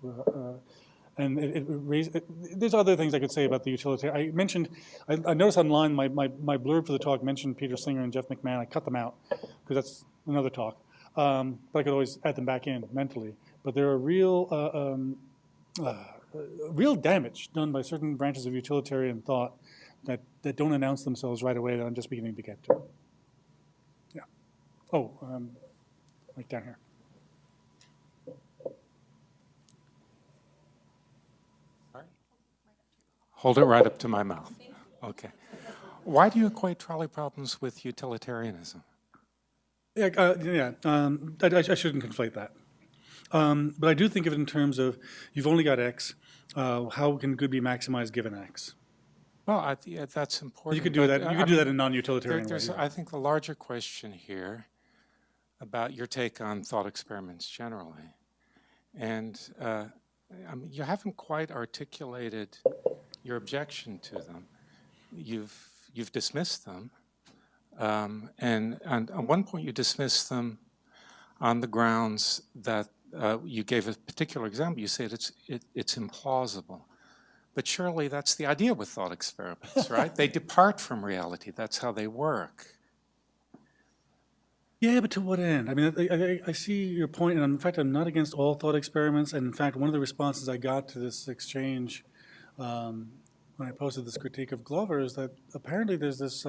There's other things I could say about the utilitarian. I noticed online my blurb for the talk mentioned Peter Singer and Jeff McMahon. I cut them out because that's another talk, but I could always add them back in mentally. But there are real damage done by certain branches of utilitarian thought that don't announce themselves right away that I'm just beginning to get to. Yeah. Oh, right down here. Hold it right up to my mouth. Okay. Why do you equate trolley problems with utilitarianism? I shouldn't conflate that. But I do think of it in terms of you've only got X. How can good be maximized given X? Well, that's important. You could do that. You could do that in non-utilitarian ways. I think the larger question here about your take on thought experiments generally, and you haven't quite articulated your objection to them. You've dismissed them, and at one point you dismissed them on the grounds that you gave a particular example. You said it's implausible. But surely that's the idea with thought experiments, right? They depart from reality. That's how they work. Yeah, but to what end? I mean, I see your point, and in fact, I'm not against all thought experiments. And in fact, one of the responses I got to this exchange when I posted this critique of Glover is that apparently there's this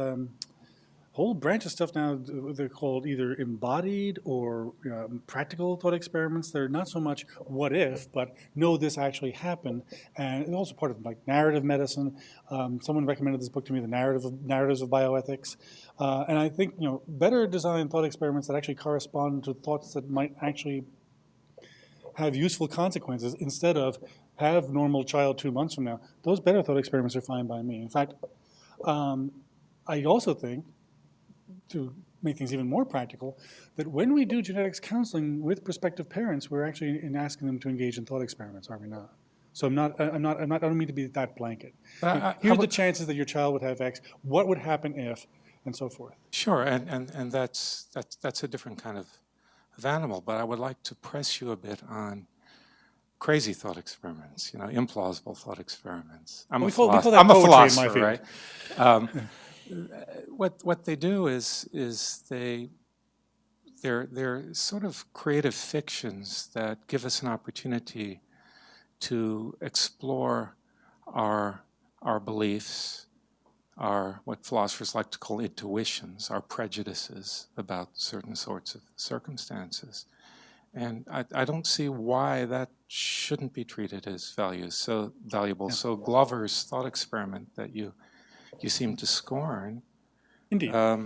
whole branch of stuff now. They're called either embodied or practical thought experiments. They're not so much what if, but no, this actually happened. And it's also part of like narrative medicine. Someone recommended this book to me, The Narratives of Bioethics. And I think better designed thought experiments that actually correspond to thoughts that might actually have useful consequences instead of have normal child 2 months from now. Those better thought experiments are fine by me. In fact, I also think, to make things even more practical, that when we do genetics counseling with prospective parents, we're actually asking them to engage in thought experiments, are we not? So I don't mean to be that blanket. Here are the chances that your child would have X, what would happen if, and so forth. Sure, and that's a different kind of animal, but I would like to press you a bit on crazy thought experiments, implausible thought experiments. I'm a philosopher, right? What they do is they're sort of creative fictions that give us an opportunity to explore our beliefs, our what philosophers like to call intuitions, our prejudices about certain sorts of circumstances. And I don't see why that shouldn't be treated as so valuable. Yeah. So Glover's thought experiment that you seem to scorn. Indeed. I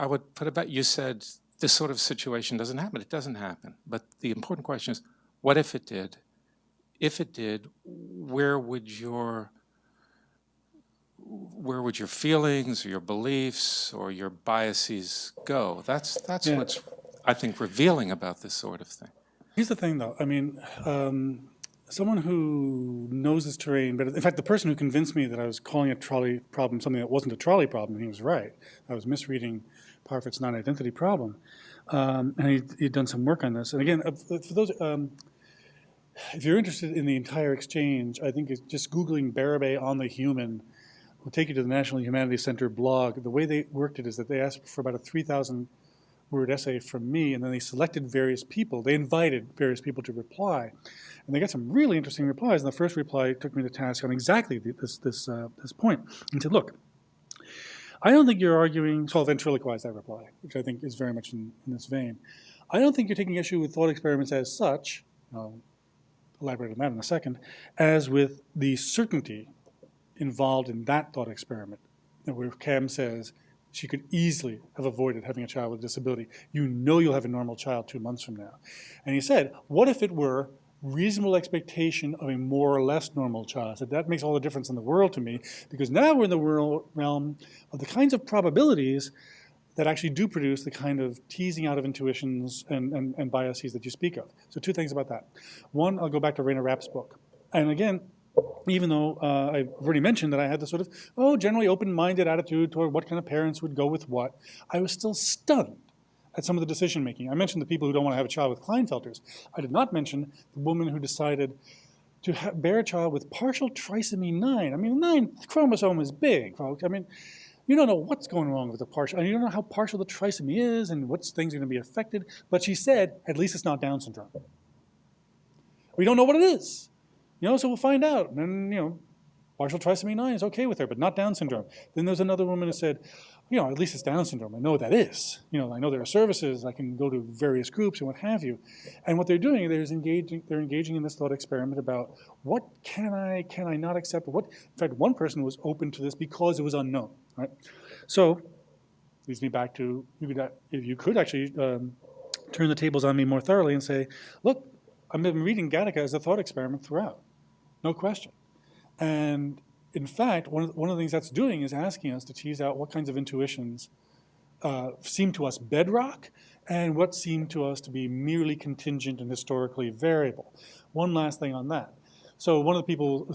would put it back. You said this sort of situation doesn't happen. It doesn't happen. But the important question is, what if it did? If it did, where would your feelings or your beliefs or your biases go? That's what's, I think, revealing about this sort of thing. Here's the thing, though. I mean, someone who knows this terrain, but in fact, the person who convinced me that I was calling a trolley problem something that wasn't a trolley problem, he was right. I was misreading Parfit's non-identity problem. And he'd done some work on this. And again, for those, if you're interested in the entire exchange, I think it's just Googling Bérubé on the human will take you to the National Humanities Center blog. The way they worked it is that they asked for about a 3,000-word essay from me, and then they selected various people. They invited various people to reply. And they got some really interesting replies. And the first reply took me to task on exactly this point. And said, look, I don't think you're arguing, so I'll ventriloquize that reply, which I think is very much in this vein. I don't think you're taking issue with thought experiments as such, I'll elaborate on that in a second, as with the certainty involved in that thought experiment, where Cam says she could easily have avoided having a child with a disability. You know you'll have a normal child 2 months from now. And he said, what if it were reasonable expectation of a more or less normal child? I said, that makes all the difference in the world to me, because now we're in the realm of the kinds of probabilities that actually do produce the kind of teasing out of intuitions and biases that you speak of. So 2 things about that. One, I'll go back to Raina Rapp's book. And again, even though I've already mentioned that I had this sort of, generally open-minded attitude toward what kind of parents would go with what, I was still stunned at some of the decision-making. I mentioned the people who don't want to have a child with Klinefelters. I did not mention the woman who decided to bear a child with partial trisomy 9. I mean, 9th chromosome is big, folks. I mean, you don't know what's going wrong with the partial, and you don't know how partial the trisomy is and what things are going to be affected. But she said, at least it's not Down syndrome. We don't know what it is. So we'll find out. And partial trisomy 9 is okay with her, but not Down syndrome. Then there's another woman who said, at least it's Down syndrome. I know what that is. I know there are services. I can go to various groups and what have you. And what they're doing, they're engaging in this thought experiment about what can I not accept? In fact, one person was open to this because it was unknown. Right? So leads me back to, you could actually turn the tables on me more thoroughly and say, look, I've been reading Gattaca as a thought experiment throughout. No question. And in fact, one of the things that's doing is asking us to tease out what kinds of intuitions seem to us bedrock and what seem to us to be merely contingent and historically variable. One last thing on that. So one of the people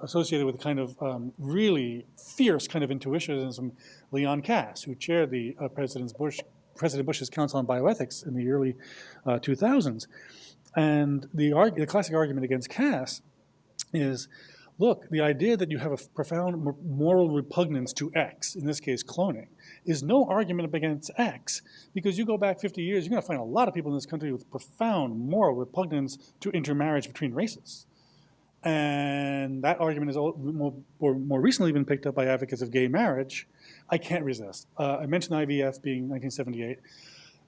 associated with kind of really fierce kind of intuitionism, Leon Cass, who chaired the President Bush's Council on Bioethics in the early 2000s. And the classic argument against Cass is, look, the idea that you have a profound moral repugnance to X, in this case cloning, is no argument against X, because you go back 50 years, you're going to find a lot of people in this country with profound moral repugnance to intermarriage between races. And that argument has more recently been picked up by advocates of gay marriage. I can't resist. I mentioned IVF being 1978.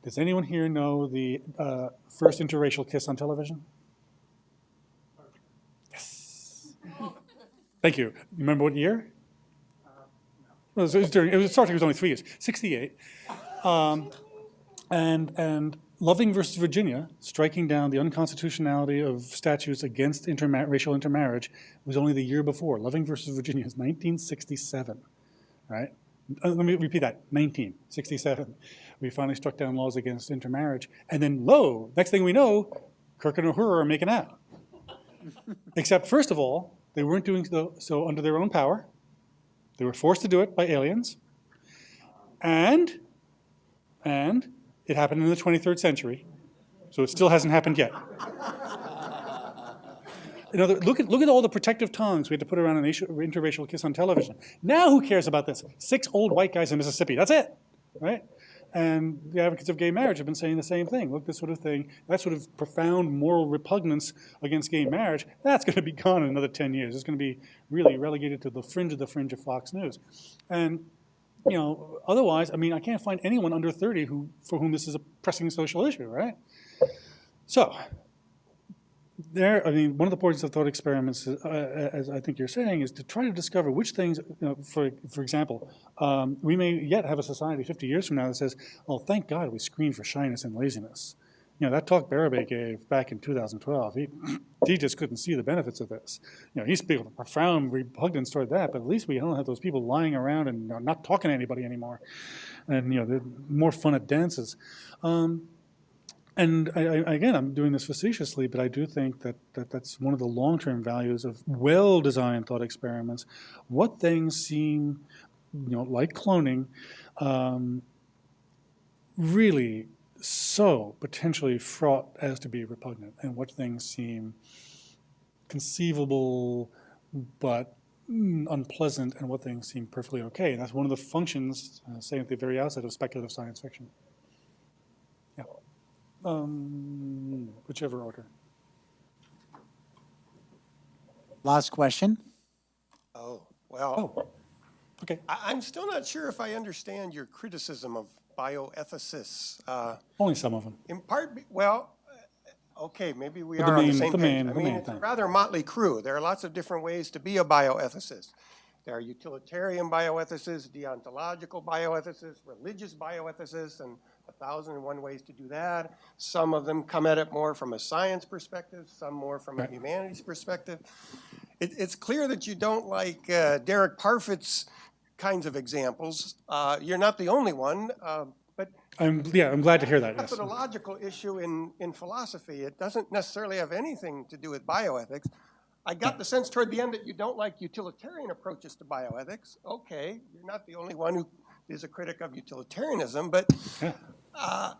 Does anyone here know the first interracial kiss on television? Yes. Thank you. You remember what year? No. It was only 3 years, 68. And Loving versus Virginia, striking down the unconstitutionality of statutes against racial intermarriage, was only the year before. Loving versus Virginia is 1967, right? Let me repeat that, 1967. We finally struck down laws against intermarriage. And then, lo, next thing we know, Kirk and Uhura are making out. Except, first of all, they weren't doing so under their own power. They were forced to do it by aliens. And it happened in the 23rd century, so it still hasn't happened yet. Look at all the protective tongues we had to put around an interracial kiss on television. Now who cares about this? 6 old white guys in Mississippi, that's it, right? And the advocates of gay marriage have been saying the same thing. Look, this sort of thing, that sort of profound moral repugnance against gay marriage, that's going to be gone in another 10 years. It's going to be really relegated to the fringe of Fox News. And otherwise, I mean, I can't find anyone under 30 for whom this is a pressing social issue, right? So, one of the points of thought experiments, as I think you're saying, is to try to discover which things, for example, we may yet have a society 50 years from now that says, well, thank God we screened for shyness and laziness. That talk Bérubé gave back in 2012, he just couldn't see the benefits of this. He's speaking with profound repugnance toward that, but at least we don't have those people lying around and not talking to anybody anymore. And, they're more fun at dances. And again, I'm doing this facetiously, but I do think that that's one of the long-term values of well-designed thought experiments. What things seem, like cloning, really so potentially fraught as to be repugnant, and what things seem conceivable but unpleasant, and what things seem perfectly okay. And that's one of the functions, say at the very outset, of speculative science fiction. Yeah. Whichever order. Last question. Oh, well. Oh, okay. I'm still not sure if I understand your criticism of bioethicists. Only some of them. In part, okay, maybe we are on the same page. I mean, it's a rather motley crew. There are lots of different ways to be a bioethicist. There are utilitarian bioethicists, deontological bioethicists, religious bioethicists, and 1,001 ways to do that. Some of them come at it more from a science perspective, some more from a humanities perspective. It's clear that you don't like Derek Parfit's kinds of examples. You're not the only one, but I'm glad to hear that. Yes. Methodological issue in philosophy. It doesn't necessarily have anything to do with bioethics. I got the sense toward the end that you don't like utilitarian approaches to bioethics. Okay, you're not the only one who is a critic of utilitarianism, but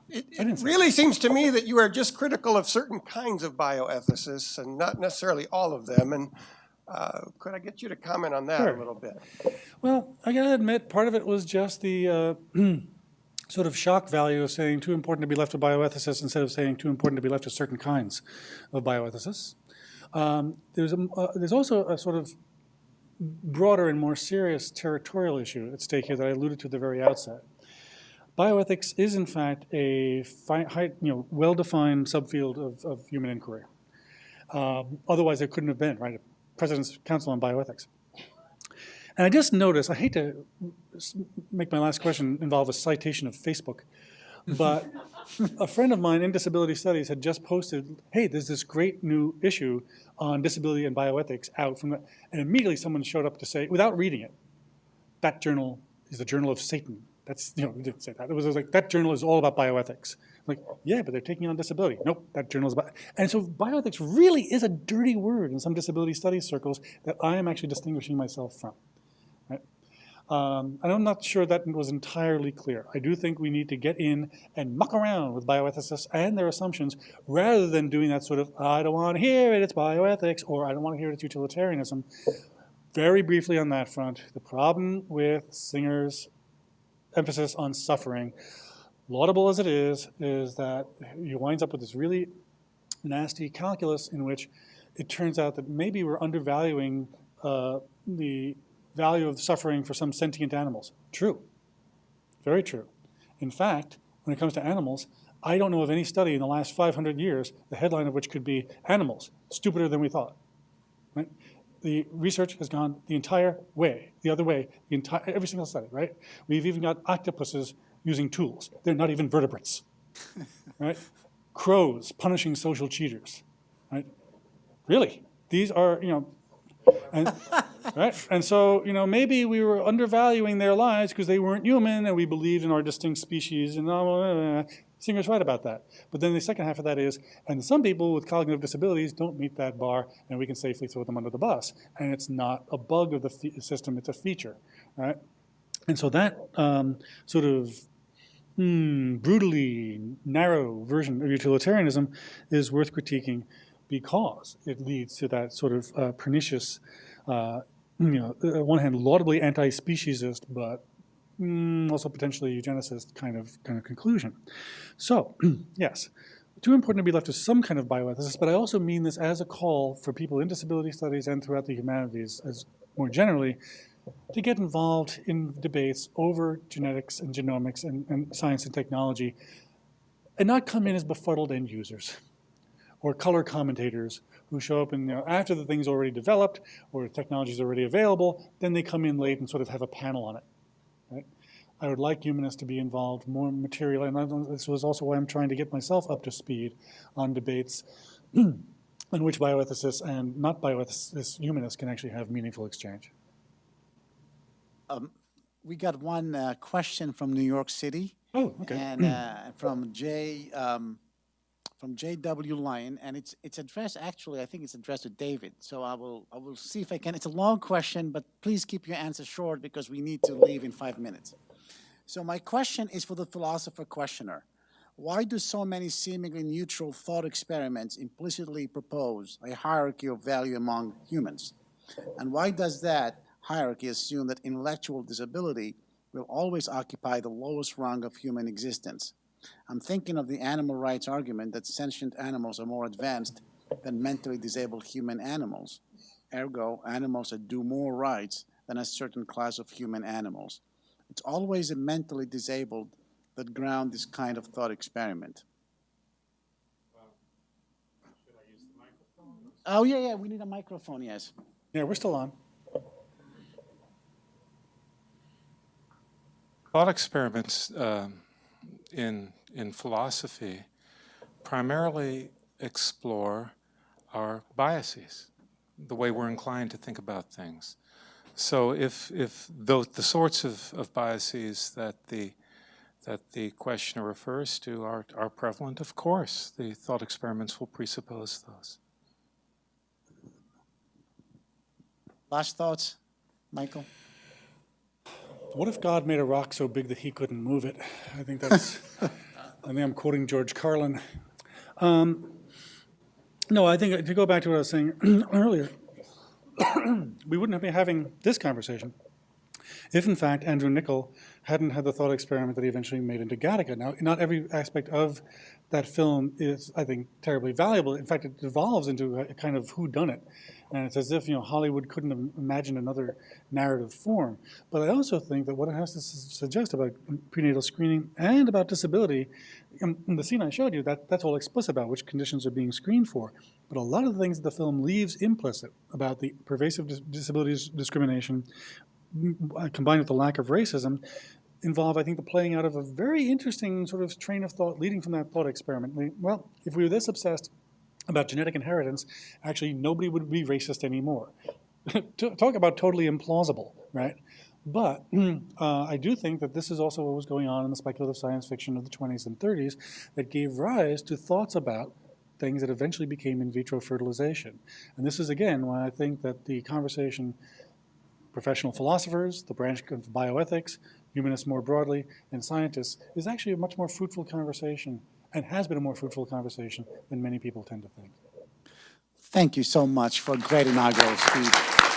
it really seems to me that you are just critical of certain kinds of bioethicists and not necessarily all of them. And could I get you to comment on that a little bit? Well, I gotta admit, part of it was just the sort of shock value of saying too important to be left to bioethicists instead of saying too important to be left to certain kinds of bioethicists. There's also a sort of broader and more serious territorial issue at stake here that I alluded to at the very outset. Bioethics is, in fact, a well-defined subfield of human inquiry. Otherwise, there couldn't have been, right, a President's Council on Bioethics. And I just noticed, I hate to make my last question involve a citation of Facebook, but a friend of mine in disability studies had just posted, hey, there's this great new issue on disability and bioethics out from the, and immediately someone showed up to say, without reading it, that journal is the journal of Satan. That's, we didn't say that. It was like, that journal is all about bioethics. Like, yeah, but they're taking on disability. Nope, that journal is about, and so bioethics really is a dirty word in some disability studies circles that I am actually distinguishing myself from. Right? And I'm not sure that was entirely clear. I do think we need to get in and muck around with bioethicists and their assumptions rather than doing that sort of, I don't want to hear it, it's bioethics, or I don't want to hear it, it's utilitarianism. Very briefly on that front, the problem with Singer's emphasis on suffering, laudable as it is that you wind up with this really nasty calculus in which it turns out that maybe we're undervaluing the value of suffering for some sentient animals. True. Very true. In fact, when it comes to animals, I don't know of any study in the last 500 years, the headline of which could be animals, stupider than we thought. Right? The research has gone the entire way, the other way, every single study, right? We've even got octopuses using tools. They're not even vertebrates, right? Crows punishing social cheaters, right? Really, these are, and, right? And so, maybe we were undervaluing their lives because they weren't human and we believed in our distinct species and Singer's right about that. But then the second half of that is, and some people with cognitive disabilities don't meet that bar and we can safely throw them under the bus. And it's not a bug of the system, it's a feature, right? And so that sort of brutally narrow version of utilitarianism is worth critiquing because it leads to that sort of pernicious, on one hand, laudably anti-speciesist, but also potentially eugenicist kind of conclusion. So, yes, too important to be left to some kind of bioethicist, but I also mean this as a call for people in disability studies and throughout the humanities, as more generally, to get involved in debates over genetics and genomics and science and technology, and not come in as befuddled end users or color commentators who show up and after the thing's already developed or the technology's already available, then they come in late and sort of have a panel on it. Right? I would like humanists to be involved more materially, and this was also why I'm trying to get myself up to speed on debates in which bioethicists and not bioethicists, humanists can actually have meaningful exchange. We got one question from New York City. Oh, okay. And from J.W. Lyon, and it's addressed, actually, I think it's addressed to David. So I will see if I can. It's a long question, but please keep your answer short because we need to leave in 5 minutes. So my question is for the philosopher questioner. Why do so many seemingly neutral thought experiments implicitly propose a hierarchy of value among humans? And why does that hierarchy assume that intellectual disability will always occupy the lowest rung of human existence? I'm thinking of the animal rights argument that sentient animals are more advanced than mentally disabled human animals. Ergo, animals that do more rights than a certain class of human animals. It's always the mentally disabled that ground this kind of thought experiment. Should I use the microphone? Oh, yeah, we need a microphone, yes. Yeah, we're still on. Thought experiments in philosophy primarily explore our biases, the way we're inclined to think about things. So if the sorts of biases that the questioner refers to are prevalent, of course, the thought experiments will presuppose those. Last thoughts, Michael? What if God made a rock so big that he couldn't move it? I think that's, I think I'm quoting George Carlin. No, I think to go back to what I was saying earlier, we wouldn't be having this conversation if, in fact, Andrew Niccol hadn't had the thought experiment that he eventually made into Gattaca. Now, not every aspect of that film is, I think, terribly valuable. In fact, it devolves into a kind of whodunit. And it's as if, Hollywood couldn't have imagined another narrative form. But I also think that what it has to suggest about prenatal screening and about disability, in the scene I showed you, that's all explicit about which conditions are being screened for. But a lot of the things that the film leaves implicit about the pervasive disability discrimination, combined with the lack of racism, involve, I think, the playing out of a very interesting sort of train of thought leading from that thought experiment. Well, if we were this obsessed about genetic inheritance, actually nobody would be racist anymore. Talk about totally implausible, right? But I do think that this is also what was going on in the speculative science fiction of the 20s and 30s that gave rise to thoughts about things that eventually became in vitro fertilization. And this is, again, why I think that the conversation professional philosophers, the branch of bioethics, humanists more broadly, and scientists is actually a much more fruitful conversation, and has been a more fruitful conversation than many people tend to think. Thank you so much for a great inaugural speech.